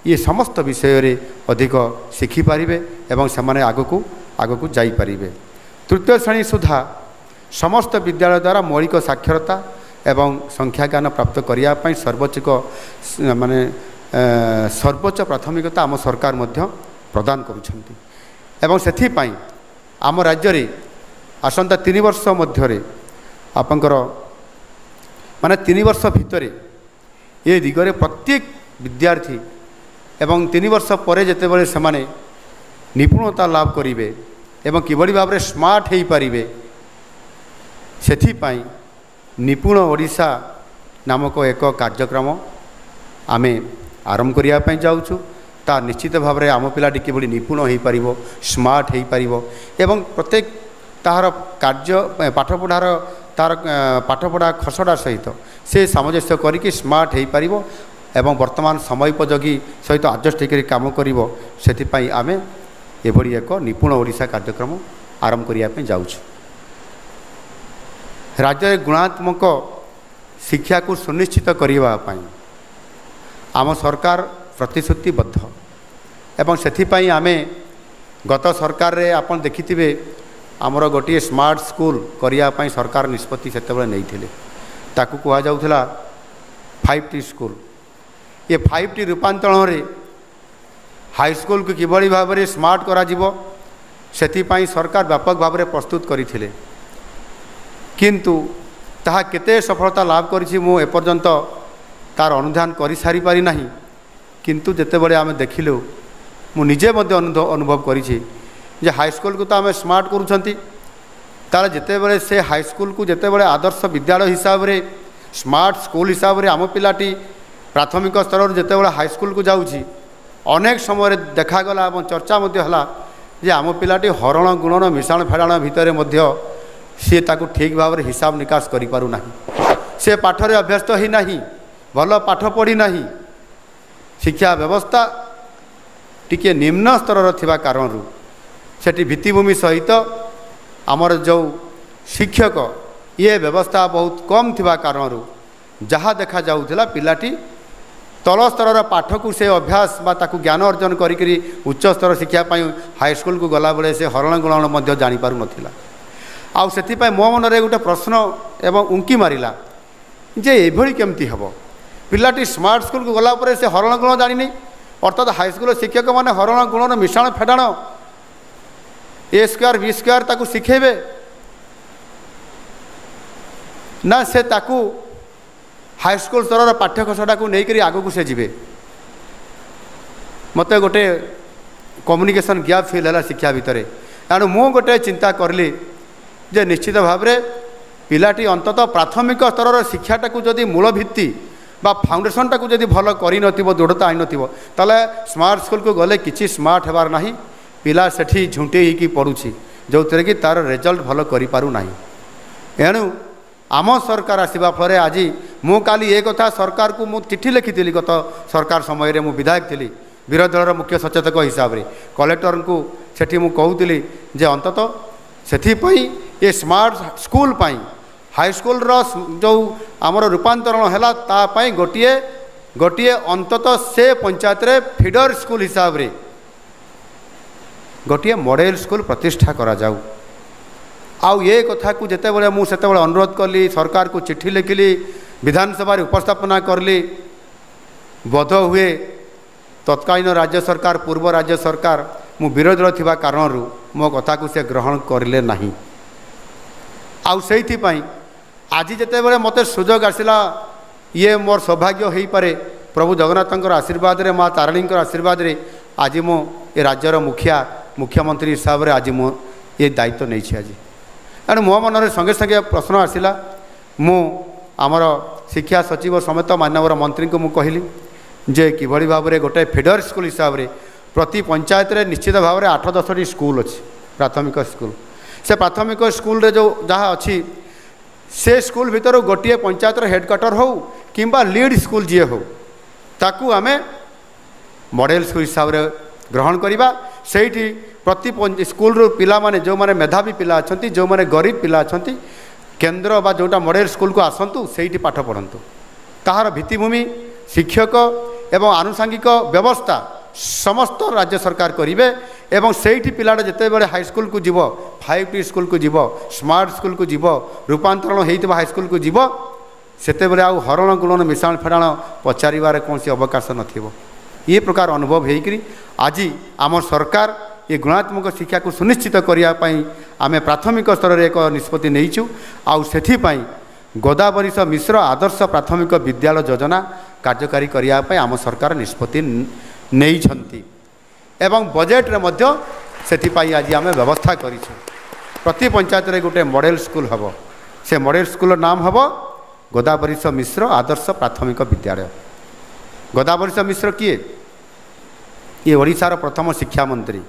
S1: ये समस्त विषय रे अधिक शिखिपारे एवं से आगक जापरें। तृतीय श्रेणी सुधा समस्त विद्यालय द्वारा मौलिक साक्षरता एवं संख्या ज्ञान प्राप्त करने सर्वोच्च माने सर्वोच्च प्राथमिकता आम सरकार मध्य प्रदान करुछंती एवं सेथिपाई आम राज्य रे आसंता 3 वर्ष मध्य आपंकर माने 3 वर्ष भितर ये दिगरे प्रत्येक विद्यार्थी एवं 3 वर्ष पर जेतेबेले सेमाने निपुणता लाभ करिवे एवं किभली भाव में स्मार्ट हो पारिबे सेथिपाई निपुण ओडिशा नामक एक कार्यक्रम आमे आरंभ करिया पई जाउछु। ता निश्चित भाव में आम पिलाटी किभली निपुण हो पारिबो स्मार्ट हो पारिबो एवं प्रत्येक ताहार कार्य पाठपढ़ार तार पाठपढ़ा खसड़ा सहित से सामंजस्य करिकि स्मार्ट हो पारिबो एवं वर्तमान समयोपयोगी सहित आडजस्ट होकर काम करिबो सेथिपाई आमे एभली एक निपुण ओडिशा कार्यक्रम आरंभ करने जाउछु। राज्य गुणात्मक शिक्षा को सुनिश्चित करने आम सरकार प्रतिश्रुतिबद्ध एवं सेथिपाई आमे गत सरकार रे आपन देखिथिबे आमर गोटे स्मार्ट स्कूल करने सरकार निष्पत्ति सेतेबेले नैथिले ताकू कुआ जाउथला 5T स्कूल। ये 5T रूपांतरण रे हाई स्कूल को किभली भाव में स्मार्ट करा जिवो सेथिपाई सरकार व्यापक भाव में प्रस्तुत करथिले किंतु ताहा केते सफलता लाभ करिछि मु एपर्यंत तार अनुधान करि सारी पारि नाही किंतु जेतेबेले आमे देखिलु मु निजे मध्य अनुभव करिछि जे हाई स्कूल को तो आमे स्मार्ट करूछंती तार जेतेबेले से हाई स्कूल को जेतेबेले आदर्श विद्यालय हिसाब रे स्मार्ट स्कूल हिसाब रे आम पिलाटी प्राथमिक स्तर जेतेबेले हाई स्कूल को जाउछि अनेक समय देखागला और चर्चा मध्य हला जे आम पिलाटी हरण गुणन मिशाण फेड़ाण भितर मध्य सी ताकू ठीक भाव में हिसाब निकास करि पारु नाही से पाठरे अभ्यस्त ही नाही भल पाठ पढ़ी नाही शिक्षा व्यवस्था टिके निम्न स्तर थिबा कारणरू सेठी भित्तिभूमि सहित आमर जो शिक्षक ये व्यवस्था बहुत कम थिबा कारणरू जहाँ देखा जाउथिला पिलाटी तल स्तर पाठ को से अभ्यास बा ताकू ज्ञान अर्जन करी उच्च स्तर शिक्षा हाई स्कूल को गला बेले से हरण गुणन मध्य जानी पारु नथिला। आउ सेथिपाई मो मन रे गोटे प्रश्न एवं उंकी मारिला जे एभली केमती हम पिलाटी स्मार्ट स्कूल को गलापर से हरण गुण जानी अर्थात हाईस्कल शिक्षक मैंने हरण गुणर मिश्रण फेडाण ए स्क्वायर बी स्क्वायर ताकू शिखेबे ना से ताकू हाईस्कल स्तर पाठ्यखसटा को लेकर आग को से जीवे मत गोटे कम्युनिकेशन गैप फिल है शिक्षा भितर एणु मु गोटे चिंता करली जे निश्चित भाव में पिलाटी अंततः प्राथमिक स्तर शिक्षाटा को जदि मूल भित्ति बा फाउंडेशनटा को जदि भल कर दृढ़ता आई नाले स्मार्ट स्कूल को गले किसी स्मार्ट होबार ना पिला सेठी झुंटे ही पड़ुछि जो थे कि तार रिजल्ट भल करूना एणु आम सरकार आसवा फल आज मु काली एक कथा सरकार को मु चिठी लिखी गत सरकार समय मु विधायक थी विरोधी दलर मुख्य सचेतक हिसाब से कलेक्टर को सेठी मु कहूली जे अंततः से ये स्मार्ट स्कूल पाई हाईस्कल जो आमर रूपांतरण है गोटे गोटे अंततः से पंचायत रे फीडर स्कूल हिसाब रे गोटे मॉडल स्कूल प्रतिष्ठा करा जाऊ आउ ये कथा को जिते बड़े मुझे अनुरोध कली सरकार को चिट्ठी लिखिली विधानसभा उपस्थापना करली बोध हुए तत्कालीन राज्य सरकार पूर्व राज्य सरकार मु विरोधी थिबा कारण मो कथा को से ग्रहण करले नहीं आउ से आज जिते बड़े मत सुजोग आसला ये मोर सौभाग्य हो पारे प्रभु जगन्नाथ आशीर्वाद रे माँ तारिणी आशीर्वाद रे आज मो ये राज्यर मुखिया मुख्यमंत्री हिसाब से आज मो ये दायित्व नहीं आज एणु मो मन संगे संगे प्रश्न आसला मु आमर शिक्षा सचिव समेत मानवर मंत्री को मु कहली जे किभली भाव में गोटे फीडर स्कूल हिसाब से प्रति पंचायत रे निश्चित भाव में 8-10 स्कूल अच्छी प्राथमिक स्कूल से प्राथमिक स्कूल रे जो जहाँ अच्छी से स्कूल भितर गोटे पंचायत हेडक्वार्टर हो किंबा लीड स्कूल जी हो ताकू आमे मॉडल स्कूल हिसाब से ग्रहण करवा से प्रति स्कूल रू पिला माने जो माने मेधावी पिला अच्छा जो माने गरीब पिला अच्छा केन्द्र बा जोटा मॉडल स्कूल को आसतु से पाठ पढ़ंतु ताहार भित्तिभूमि शिक्षक एवं आनुषंगिक व्यवस्था समस्त राज्य सरकार करेंगे एवं से पिलाटा जिते बड़े हाईस्कल को जीव 5T स्कूल को जीव स्मार्ट स्कूल को जीव रूपांतरण होता हाईस्कल को जीव सेते बड़े आउ हरण गुणन मिश्रण फेडाण पचार कौन अवकाश नथिबो ये प्रकार अनुभव होकर आज आम सरकार ये गुणात्मक शिक्षा को सुनिश्चित करने आम प्राथमिक स्तर में एक निष्पत्ति नहींचु आउ सेथिपाई गोदावरीश मिश्र आदर्श प्राथमिक विद्यालय योजना कार्यकारी करने आम सरकार निष्पत्ति नहीं एवं बजेट रे मध्य सेथिपाई आज आम व्यवस्था करिछु प्रति पंचायत रे गोटे मॉडल स्कूल हम से मॉडल स्कूल नाम हम गोदावरीश मिश्र आदर्श प्राथमिक विद्यालय। गोदावरीश मिश्र किए ये ओडिशार प्रथम शिक्षा मंत्री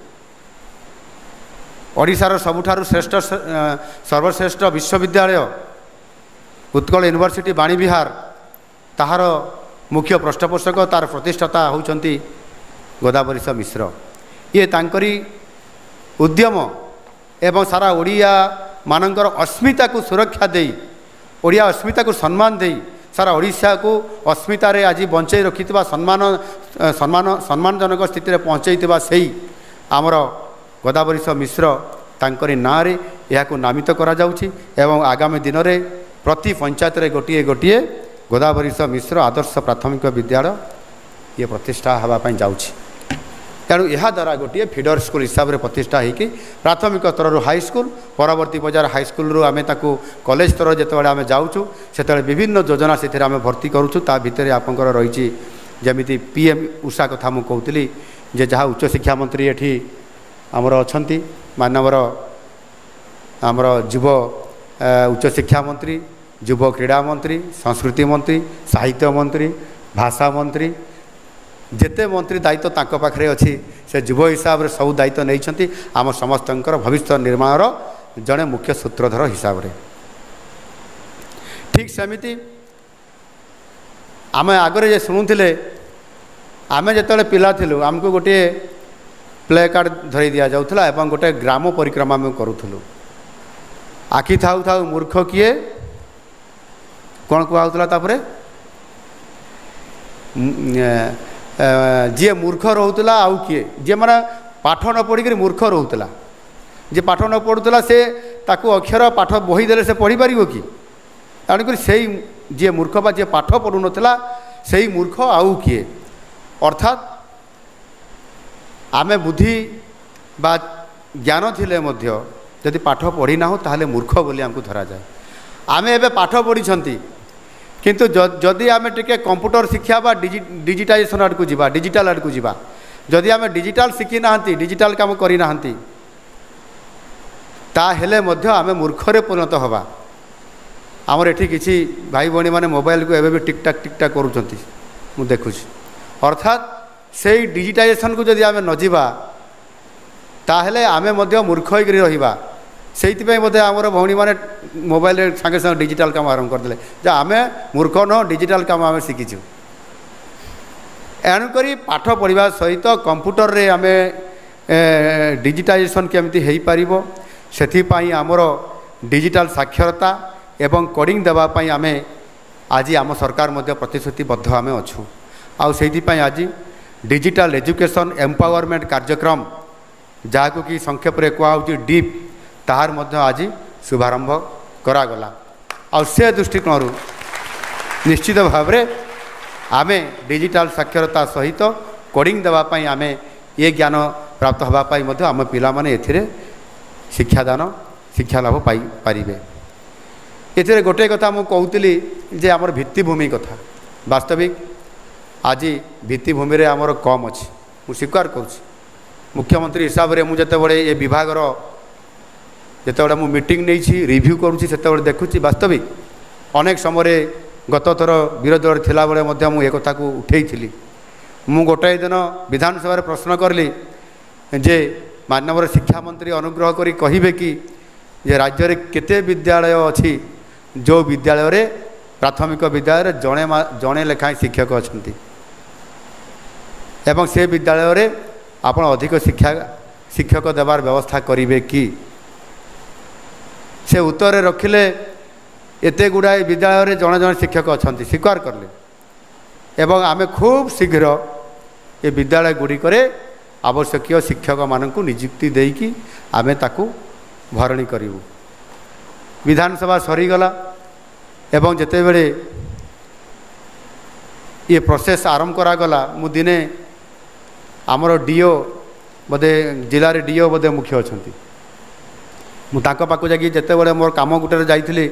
S1: ओडिशार सबुठारु श्रेष्ठ सर्वश्रेष्ठ विश्वविद्यालय उत्कल यूनिवर्सिटी बाणीविहार ताहार मुख्य पृष्ठपोषक तार प्रतिष्ठाता होउछंती गोदावरीश मिश्र ये तांकरी उद्यम एवं सारा ओडिया मानकर अस्मिता को सुरक्षा दे ओडिया अस्मिता को सम्मान दे सारा ओडिशा को अस्मिता रे आज बंचाई रखि सम्मानजनक स्थिति में पहुँचैथिबा सेही आमर गोदावरीश मिश्र तांकरी नाँ रे यहाको नामित करा जाउछि एवं आगामी दिन में प्रति पंचायत रे गोटे गोटे गोदावरीश मिश्र आदर्श प्राथमिक विद्यालय ये प्रतिष्ठा होगापी जाउछि तेणु यह द्वारा गोटे फीडर स्कूल हिसाब से प्रतिष्ठा होगी प्राथमिक स्तर हाईस्कूल परवर्ती पर्यायर हाईस्कूल आम कॉलेज स्तर जिते आम जाऊँ से विभिन्न योजना से आम भर्ती करुँ ता भितर आपंकर रही जमी PM उषा कथा मुझे कहती जे जहाँ उच्च शिक्षा मंत्री ये आमर अच्छा मानवर आमर युव उच्च शिक्षा मंत्री युव क्रीड़ा मंत्री संस्कृति मंत्री साहित्य मंत्री भाषा मंत्री जेते मंत्री दायित्व तांको पाखरे अच्छी से युव हिसाब से सब दायित्व नहीं आम समस्त भविष्य निर्माण जड़े मुख्य सूत्रधर हिसाब से ठीक सेमिति आम आगरे शुणुले आम जो पिला थिलु आमको गोटे प्ले कार्ड धरी दि जाउथला एवं गोटे ग्राम परिक्रमा में करूथलु आखि थाउ थाउ मूर्ख किए कौन कहला तापरे जी मूर्ख रोला आउ किए जी माने पाठ न पढ़ी मूर्ख रोला जी पाठ न पढ़ुला से ताकू अक्षर पाठ बही देले से पढ़ी पारिबो कि तेणुक से जी मूर्ख बा जी पाठ पढ़ु नथिला सेही मूर्ख आउ किए अर्थात आमे बुद्धि बा ज्ञान थिले मध्य यदि पाठ पढ़ी ना हो ताहले मूर्ख बोली आमको धरा जाए आमे एबे पाठ पढ़ी छंती किंतु जदि आमे टिके कंप्यूटर शिक्षा बा डिजिटाइजेशन आड़ को जीवा डिजिटल आड़ को जीवा जदि आमे डिजिटल शिखी नाहंती डिजिटल काम करी नाहंती ता हेले मध्य आमे मूर्खरे परिणत हवा आमर एठी किछि भाई भणी माने मोबाइल को एबे भी टिकटाक करूछंती मु देखुछि अर्थात सेही डिजिटाइजेशन को जदि आमे न जीवा ताहले आमे मध्य मूर्ख होइकरी रहिबा सेइतिपय बोधे आमर भौणी माने मोबाइल संगे संगे डिजिटल काम आरंभ करदेले जे आमे मूर्ख न डिजिटल काम आमे शिखिछु एणुकरी पाठ पढ़ा सहित कंप्यूटर रे आमे डिजिटाइजेशन केमती हेई पारिबो सेथिपाई आमर डिजिटल साक्षरता एवं कोडिंग देवाई आमे आज आम सरकार मध्य प्रतिश्रुतिबद्ध आमे अछु आउ सेइतिपाई आज डिजिटल एजुकेशन एम्पावरमेंट कार्यक्रम जहाँ कि संक्षेप रे कहउछि डीप ताहार मध्य आज शुभारंभ करागला आ से दृष्टिकोण निश्चित भाव में आमे डिजिटल साक्षरता सहित कोडिंग देवाई आमे ये ज्ञान प्राप्त होगापाई मध्य आम पिला माने एथिरे शिक्षादान शिक्षा लाभ पाई पारिबे एथिरे गोटे कथा मु कहूतिली जे आमर भित्तिभूमि कथा वास्तविक आज भित्तिभूमि रे आमर कम अछि मु स्वीकार करूछि मुख्यमंत्री हिसाब रे मु जते बड़े ये विभाग रो जते बड़े मु मीटिंग नै छी रिव्यू करूछि सेते बड़े देखुछि वास्तविक अनेक समय गत थर विरोधी दल थिला बेले मध्य मु ए कथा को उठेइथिली मु गोटाए दिन विधानसभा रे प्रश्न करली जे माननीय शिक्षा मंत्री अनुग्रह करी कहिबे कि जे राज्य रे केते विद्यालय अछि जो विद्यालय रे प्राथमिक विद्यालय रे जणे लेखाएं शिक्षक अछंती एवं से विद्यालय रे आपण अधिक शिक्षक देवार व्यवस्था करिवे कि से उत्तर रखिले एते गुड़ाए विद्यालय रे जणे जणे शिक्षक अछंती स्वीकार करले एवं आमे खूब शीघ्र ये विद्यालय गुड़िकरे आवश्यक शिक्षक मानकु नियुक्ति देकी आमे ताकू भरणी करिवु विधानसभा सरीगला एवं जेते बेले ये प्रोसेस आरंभ करागला मु दिने आमर डीओ बोधे जिले रे डीओ बोधे मुख्य अछंती मु तांको पाकु जागी जेते बेले मोर काम गुटे जाइथिली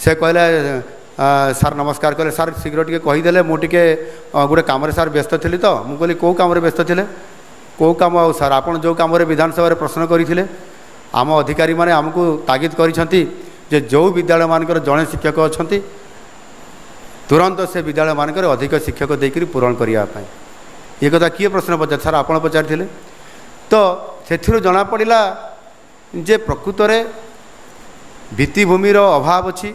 S1: से कहले सार नमस्कार कहले सार शीघ्र टिके कहीदेले मुझे गोटे कम सार व्यस्त थी तो मुझे कहली कौ कम व्यस्त थे कौ कम आ सार आप जो कम विधानसभा प्रश्न करते आम अधिकारी माने आमको तागिद करिसेंती जे जो विद्यालय मानकर जड़े शिक्षक अच्छा तुरंत से विद्यालय मानकर अधिक शिक्षक देकर पूरण करने ये कथा किए प्रश्न पचार सार आप पचारि तो से जना पड़ा जे प्रकृत में भित्तिभूमिर अभाव अच्छी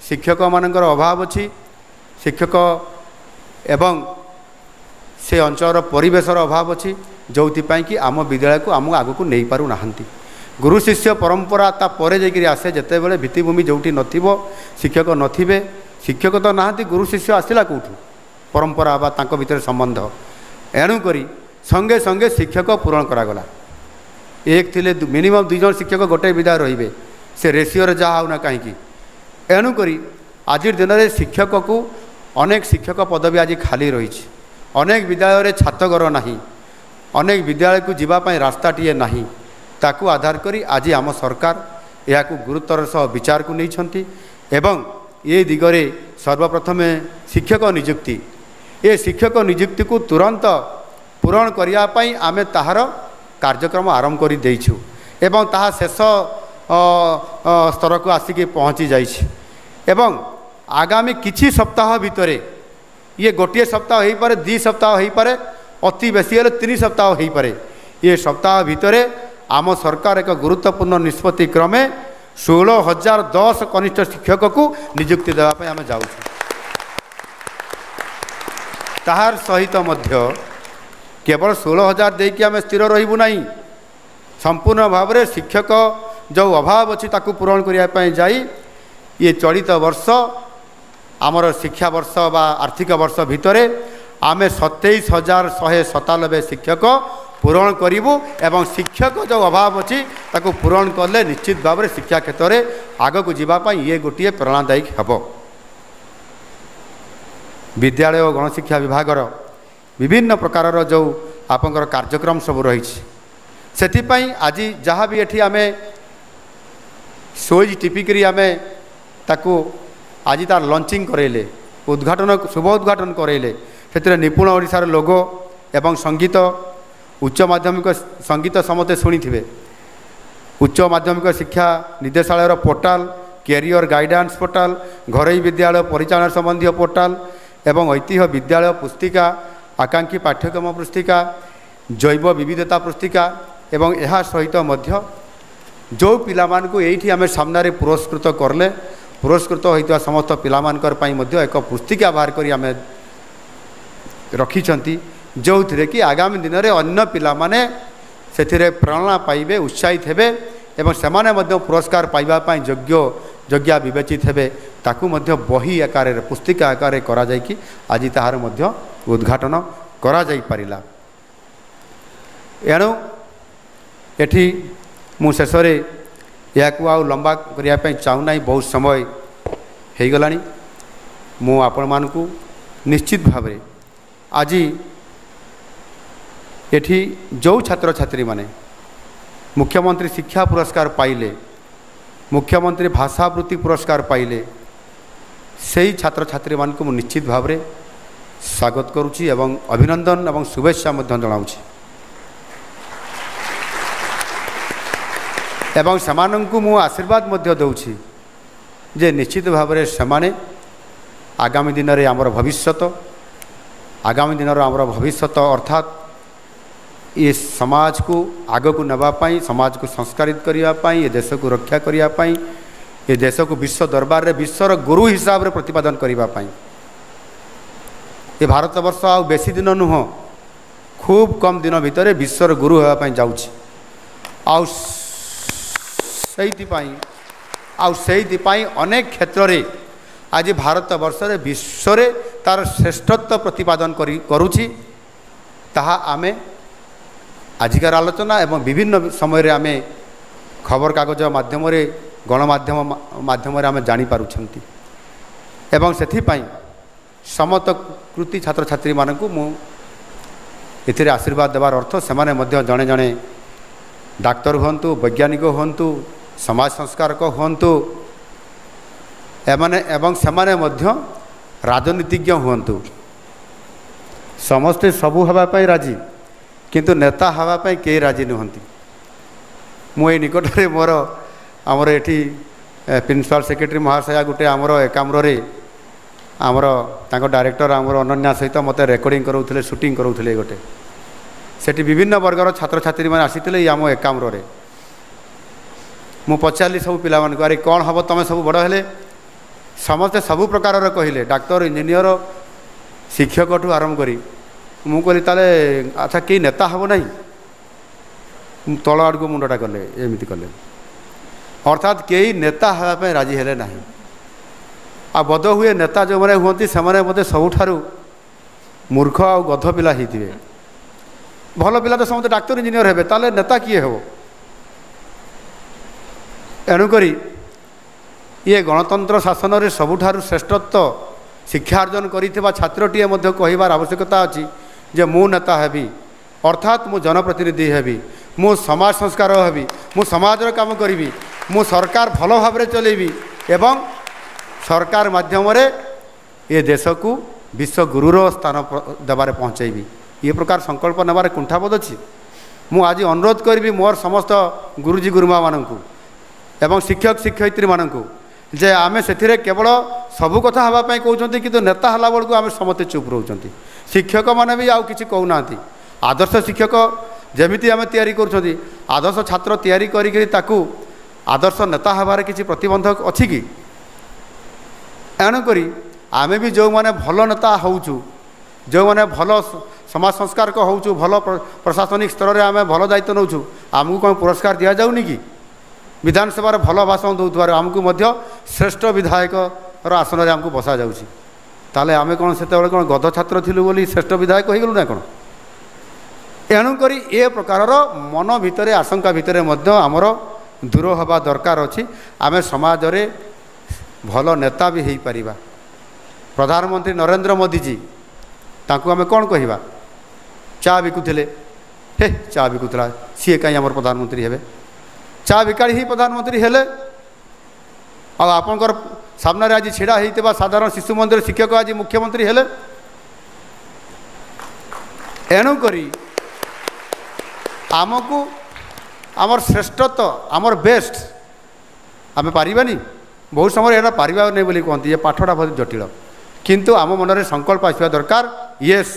S1: शिक्षक मानकर अभाव अच्छी शिक्षक एवं से अंचल परिवेशर अभाव अच्छी जो कि आम विद्यालय को आम आग को नहीं पारु नाहंती गुरु शिष्य परंपरा तापर जाकि आसे जिते बड़े भित्तिभूमि जोटी नथिबो शिक्षक नथिबे शिक्षक तो नाहंती गुरु शिष्य आसला कौटू परंपरा बा तांको भितर संबंध एणुकरी संगे संगे शिक्षक पूरण करागला एक थिले मिनिमम 2 जन शिक्षक गोटे विद्यालय रहिबे से रेसिओ जहाँ होना कहीं एणुकरी आज दिन में शिक्षक को अनेक शिक्षक पदवी आज खाली रही अनेक विद्यालय छात्रघर ना अनेक विद्यालय को जीवाई रास्ताटीए ना ताकू आधार करी आज आम सरकार यह गुरुत्वर सह विचार को नहीं एवं ये दिगरे सर्वप्रथमे शिक्षक नियुक्ति ये शिक्षक नियुक्ति को तुरंत पूरण करने आमे ताहार कार्यक्रम आरंभ कर देइछु एवं ताहा शेष स्तर को आसिक पहुँची जाइछि एवं आगामी किछि सप्ताह भितर ये गोटे सप्ताह हो पारे 2 सप्ताह हो पारे अति बेसी हेले 3 सप्ताह हो पारे ये सप्ताह भितर आम सरकार एक गुरुत्वपूर्ण निष्पत्ति क्रमे 16,010 कनिष्ठ शिक्षक को नियुक्ति देवाई आम जाऊँ ताहार सहित मध्य केवल 16,000 देकी आम स्थिर रहिबु नहीं संपूर्ण भाव में शिक्षक जो अभाव अच्छी ताकू पूरण करने जाई ये चलित वर्ष आमर शिक्षा वर्ष बा आर्थिक वर्ष भितर आम 27,197 शिक्षक पूरण करूँ एवं शिक्षक जो अभाव अच्छी ताकू पूरण कले निश्चित भाव में शिक्षा क्षेत्र में आग को जीवाई ये गोटे प्रेरणादायी हम विद्यालय और गणशिक्षा विभागर विभिन्न प्रकार जो आपंकर कार्यक्रम सब रही से आज जहाँ भी एठी आमे स्विच टिपिकी आमे ताकू आज तार लॉन्चिंग करेले उद्घाटन शुभ उद्घाटन करेले से निपुण ओडिशार लोगो एवं संगीत उच्च माध्यमिक संगीत समस्ते शुणी थे उच्च माध्यमिक शिक्षा निर्देशालय पोर्टाल कैरियर गाइडेंस पोर्टाल घरोई विद्यालय परिचालन संबंधी पोर्टाल एवं ऐतिह्य विद्यालय पुस्तिका आकांक्षी पाठ्यक्रम पुस्तिका जैव विविधता पुस्तिका एवं यह सहित मध्य जो पिलामानकु एठी आमे सामने पुरस्कृत करले पुरस्कृत होइता समस्त पिलामानकर पई मध्य एक पुस्तिका बाहर करी आमे रखिछंती जो थे कि आगामी दिन में अन्य पिलामाने से प्रेरणा पाइबे उत्साहित हेबे एवं सेमाने मध्य पुरस्कार पाइबापी योग्य विवेचित हेबे ताकू मध्य बही आकार पुस्तिका आकार करा जाय कि आज ताहार मध्य उद्घाटन करा जाय पारिला। एणु एठी मु शेषरे या लंबा करने चाहूना बहुत समय हो गला मु आपण मानकु निश्चित भाव आज एठी जो छात्र छात्री माने मुख्यमंत्री शिक्षा पुरस्कार पाइले मुख्यमंत्री भाषावृत्ति पुरस्कार पाइले से छात्र छात्री मान को निश्चित भाव में स्वागत करुच्ची एवं अभिनंदन एवं शुभेच्छा जनाऊँगी एवं सेमानंकु मु आशीर्वाद दौछि जे निश्चित भाव में सेमाने आगामी दिन में आमर भविष्यत आगामी दिन आमर भविष्यत अर्थात ये समाज को आग को नवापाई समाज को संस्कारित करने ये देश को रक्षा करने ये देश को विश्व दरबार रे विश्वर गुरु हिसाब रे प्रतिपादन करने ये भारत वर्ष आ बेसी दिन नुह खूब कम दिन भितर विश्वर गुरु होगापाई जाऊँगी आउपाई अनेक क्षेत्र रे आज भारत वर्ष रे विश्व रे तार श्रेष्ठत्व प्रतिपादन करुछि ताहा आमे आजिकार आलोचना एवं विभिन्न समय रे आमे खबर कागज माध्यम रे गणमाध्यम माध्यम आम जानीपारुछंती एवं सेथिपाई समस्त कृति छात्र छात्री मानकु मु एथिरे आशीर्वाद देवार अर्थ सेमाने मध्य जणे जणे डाक्तर हुंतु वैज्ञानिक हुंतु समाज संस्कारक हुंतु एवं सेमाने मध्य राजनीतिज्ञ हुंतु समस्ते सबू हवापाई राजी किंतु नेता हवापाई के राजी नुहंती मुझे निकट में मोर आमर एठी प्रिंसिपल सेक्रेटरी महाशया गोटे आमर एकाम्रे आमर तांको डायरेक्टर आमर अनन्या सहित मत रेकर्डिंग करोउथिले शूटिंग करोउथिले गोटे सेठी विभिन्न वर्गर छात्र छात्री मैंने आसीथिले आम एकाम्रे मु पचारि सब पिला मानकु अरे कौन हम तुम सब बड़ हेले समस्ते सबु प्रकार कहले डाक्तर इंजीनियर शिक्षक ठू आरंभ करी मु कहली ताले अच्छा कई नेता हम ना तल आड़ को मुंडा कले एमती कले अर्थात कई नेता हाँपाई राजी हेले ना आ बोध हुए नेता जो मैंने हमें से मत सबुठार मूर्ख आ गध पिला होते भल पिला तो समस्त डाक्तर इंजीनियर हे ताले नेता किए हे एणुक ये गणतंत्र शासन में सबुठार श्रेष्ठत्व शिक्षा अर्जन करिथिबा छात्रटीए मध्य कहिबार आवश्यकता अछि जे मु नेता हेबी अर्थात मु जनप्रतिनिधि हेबी मु समाज संस्कार हेबी मु समाजर काम करी मु सरकार भल भाव चलेबी एवं सरकार माध्यम ये देश को विश्व गुरुर स्थान देवारे पहुँचेबी ये प्रकार संकल्प नेबार कुंठाबोध अच्छी मु आज अनुरोध करी मोर समस्त गुरुजी गुरुमा मानकु एवं शिक्षक शिक्षयित्री मानकु जे आमे से केवल सबू कथा हाँपाई कहते कि नेता हला बेलू आम समस्ते चुप रोचंती शिक्षक मैंने भी आउ कि कहूना आदर्श शिक्षक जमीती आम तैयारी कर आदर्श छात्र तैयारी करी ताकू आदर्श नेता हबार किसी प्रतिबंधक अच्छी कि एणुक आम भी जो मैंने भल नेता होचु जो मैंने भल समाज संस्कार होचु भल प्रशासनिक स्तर में आम भल दायित्व नौचु आमको कौन पुरस्कार दि जाऊनी कि विधानसभा भल भाषण दूथबार आमको मध्य श्रेष्ठ विधायक आसन में आमको बसा जाऊँगी ताले आमे कौन से कौन गध छात्र थिलु बोली श्रेष्ठ विधायक हो गलु ना कौन एणुक ए प्रकार मन भितर आशंका भितर मध्य आमर दूर हवा दरकार अच्छी आमे समाज रे भल नेता भी हो पारिबा प्रधानमंत्री नरेंद्र मोदी जी ताकू आम कौन कहवा चा बिकुले हे चा बिकुला सी कहीं आम प्रधानमंत्री हे चा बिकाड़ी ही प्रधानमंत्री हेले आपणकर सामने आज छिड़ा होता साधारण शिशु मंदिर शिक्षक आज मुख्यमंत्री हेले एणुक आमको आमर श्रेष्ठत्व आमर बेस्ट आम पारिबानी बहुत समय यहाँ पारिबा नहीं बोली कहते ये पाठटा बहुत जटिल किंतु आम मन में संकल्प आसवा दरकार येस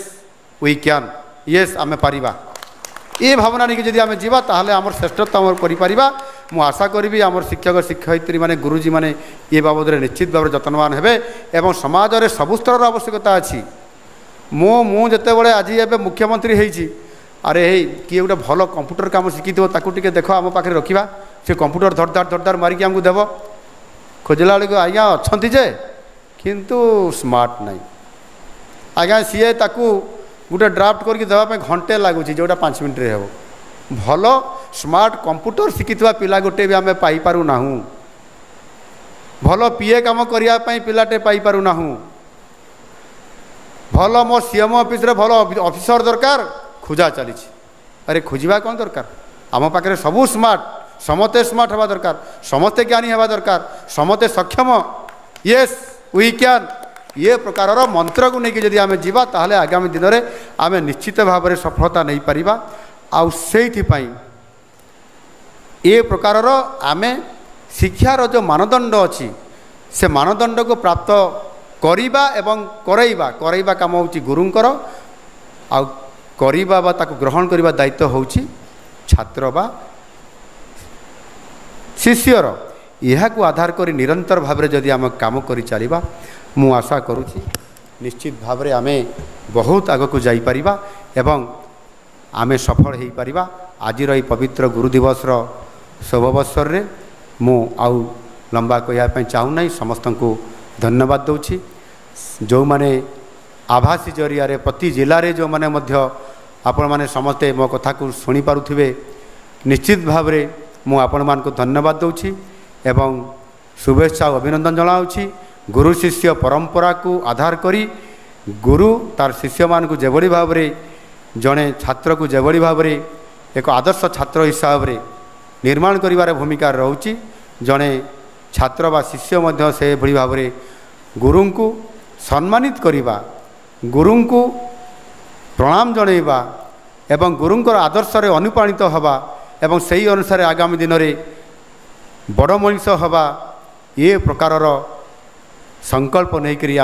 S1: वी कैन येस आम पारिबा ये भावना नहीं कि आम जावा ताहले आमर श्रेष्ठत्व आम करिपरिबा मु आशा करी आमर शिक्षक शिक्षयित्री माने गुरुजी माने ये बाबद निश्चित भाव जत्नवान हेबे एवं समाज में सबु स्तर आवश्यकता अच्छी मु जिते बड़े आज ए मुख्यमंत्री होइछि अरे हे किए गोटे भल कंप्यूटर काम शिखी टे देख आम पाखे रखा से कंप्यूटर धरदार मारिकी आमको देव खोजला बेलू आज्ञा अच्छा जे किंतु स्मार्ट नहीं आज्ञा सी ताकू गोटे ड्राफ्ट करके देवाई घंटे लगुच जोटा 5 मिनट हे भल स्मार्ट कंप्यूटर शिखी पिला गोटे भी आम पाइपारूना भल पीए काम करने पिलाटे पाइपारूना भल मो सीएम ऑफिस रे भल ऑफिसर दरकार खोजा चली अरे खोजा कौन दरकार आम पाखे सबू स्मार्ट समस्ते स्मार्ट हवा दरकार समस्ते ज्ञानी हवा दरकार समस्ते सक्षम येस वी कैन ये प्रकार मंत्र को लेकिन जब आम जावा ताहले आगामी दिन में आम निश्चित भाव में सफलता नहीं पारिबा आउ सेइथिपाई ए प्रकार आम शिक्षार जो मानदंड अच्छी से मानदंड को प्राप्त करिबा एवं करैबा काम होची गुरुंकर आउ करिबा बा ताकु ग्रहण करिबा दायित्व होची छात्र बा शिष्यर यह को आधार करी निरंतर भाव में जदि आम काम करि चलिबा मु आशा करुछि निश्चित भाव में आमे बहुत आगक जाई परिबा एवं आमे सफल हो पारिबा आज ये पवित्र गुरु दिवस शुभ अवसर रे मु आउ लंबा कहवाई चाहूना समस्त को धन्यवाद दूची जो माने आभासी जरिया प्रति जिले में जो माने मध्य आपण माने समस्ते मो कथा को शुणी पारुथिबे निश्चित भाव में मु आपण मान को धन्यवाद दूची एवं शुभेच्छा और अभिनंदन जनाऊँगी गुरु शिष्य परंपरा को आधार करी गुरु तार शिष्य मान को जेभली भाव में जड़े छात्र को जेभली भाव में एक आदर्श छात्र हिसाब से निर्माण करिवार भूमिका रहुची जड़े छात्र बा शिष्य मध्य से भली भाव में गुरु को सम्मानित करिबा गुरु को प्रणाम जणैबा एवं गुरुंकर आदर्श रे अनुप्राणित हवा एवं सही अनुसार आगामी दिन में बड़ मनीष हवा ये प्रकार संकल्प नहीं करी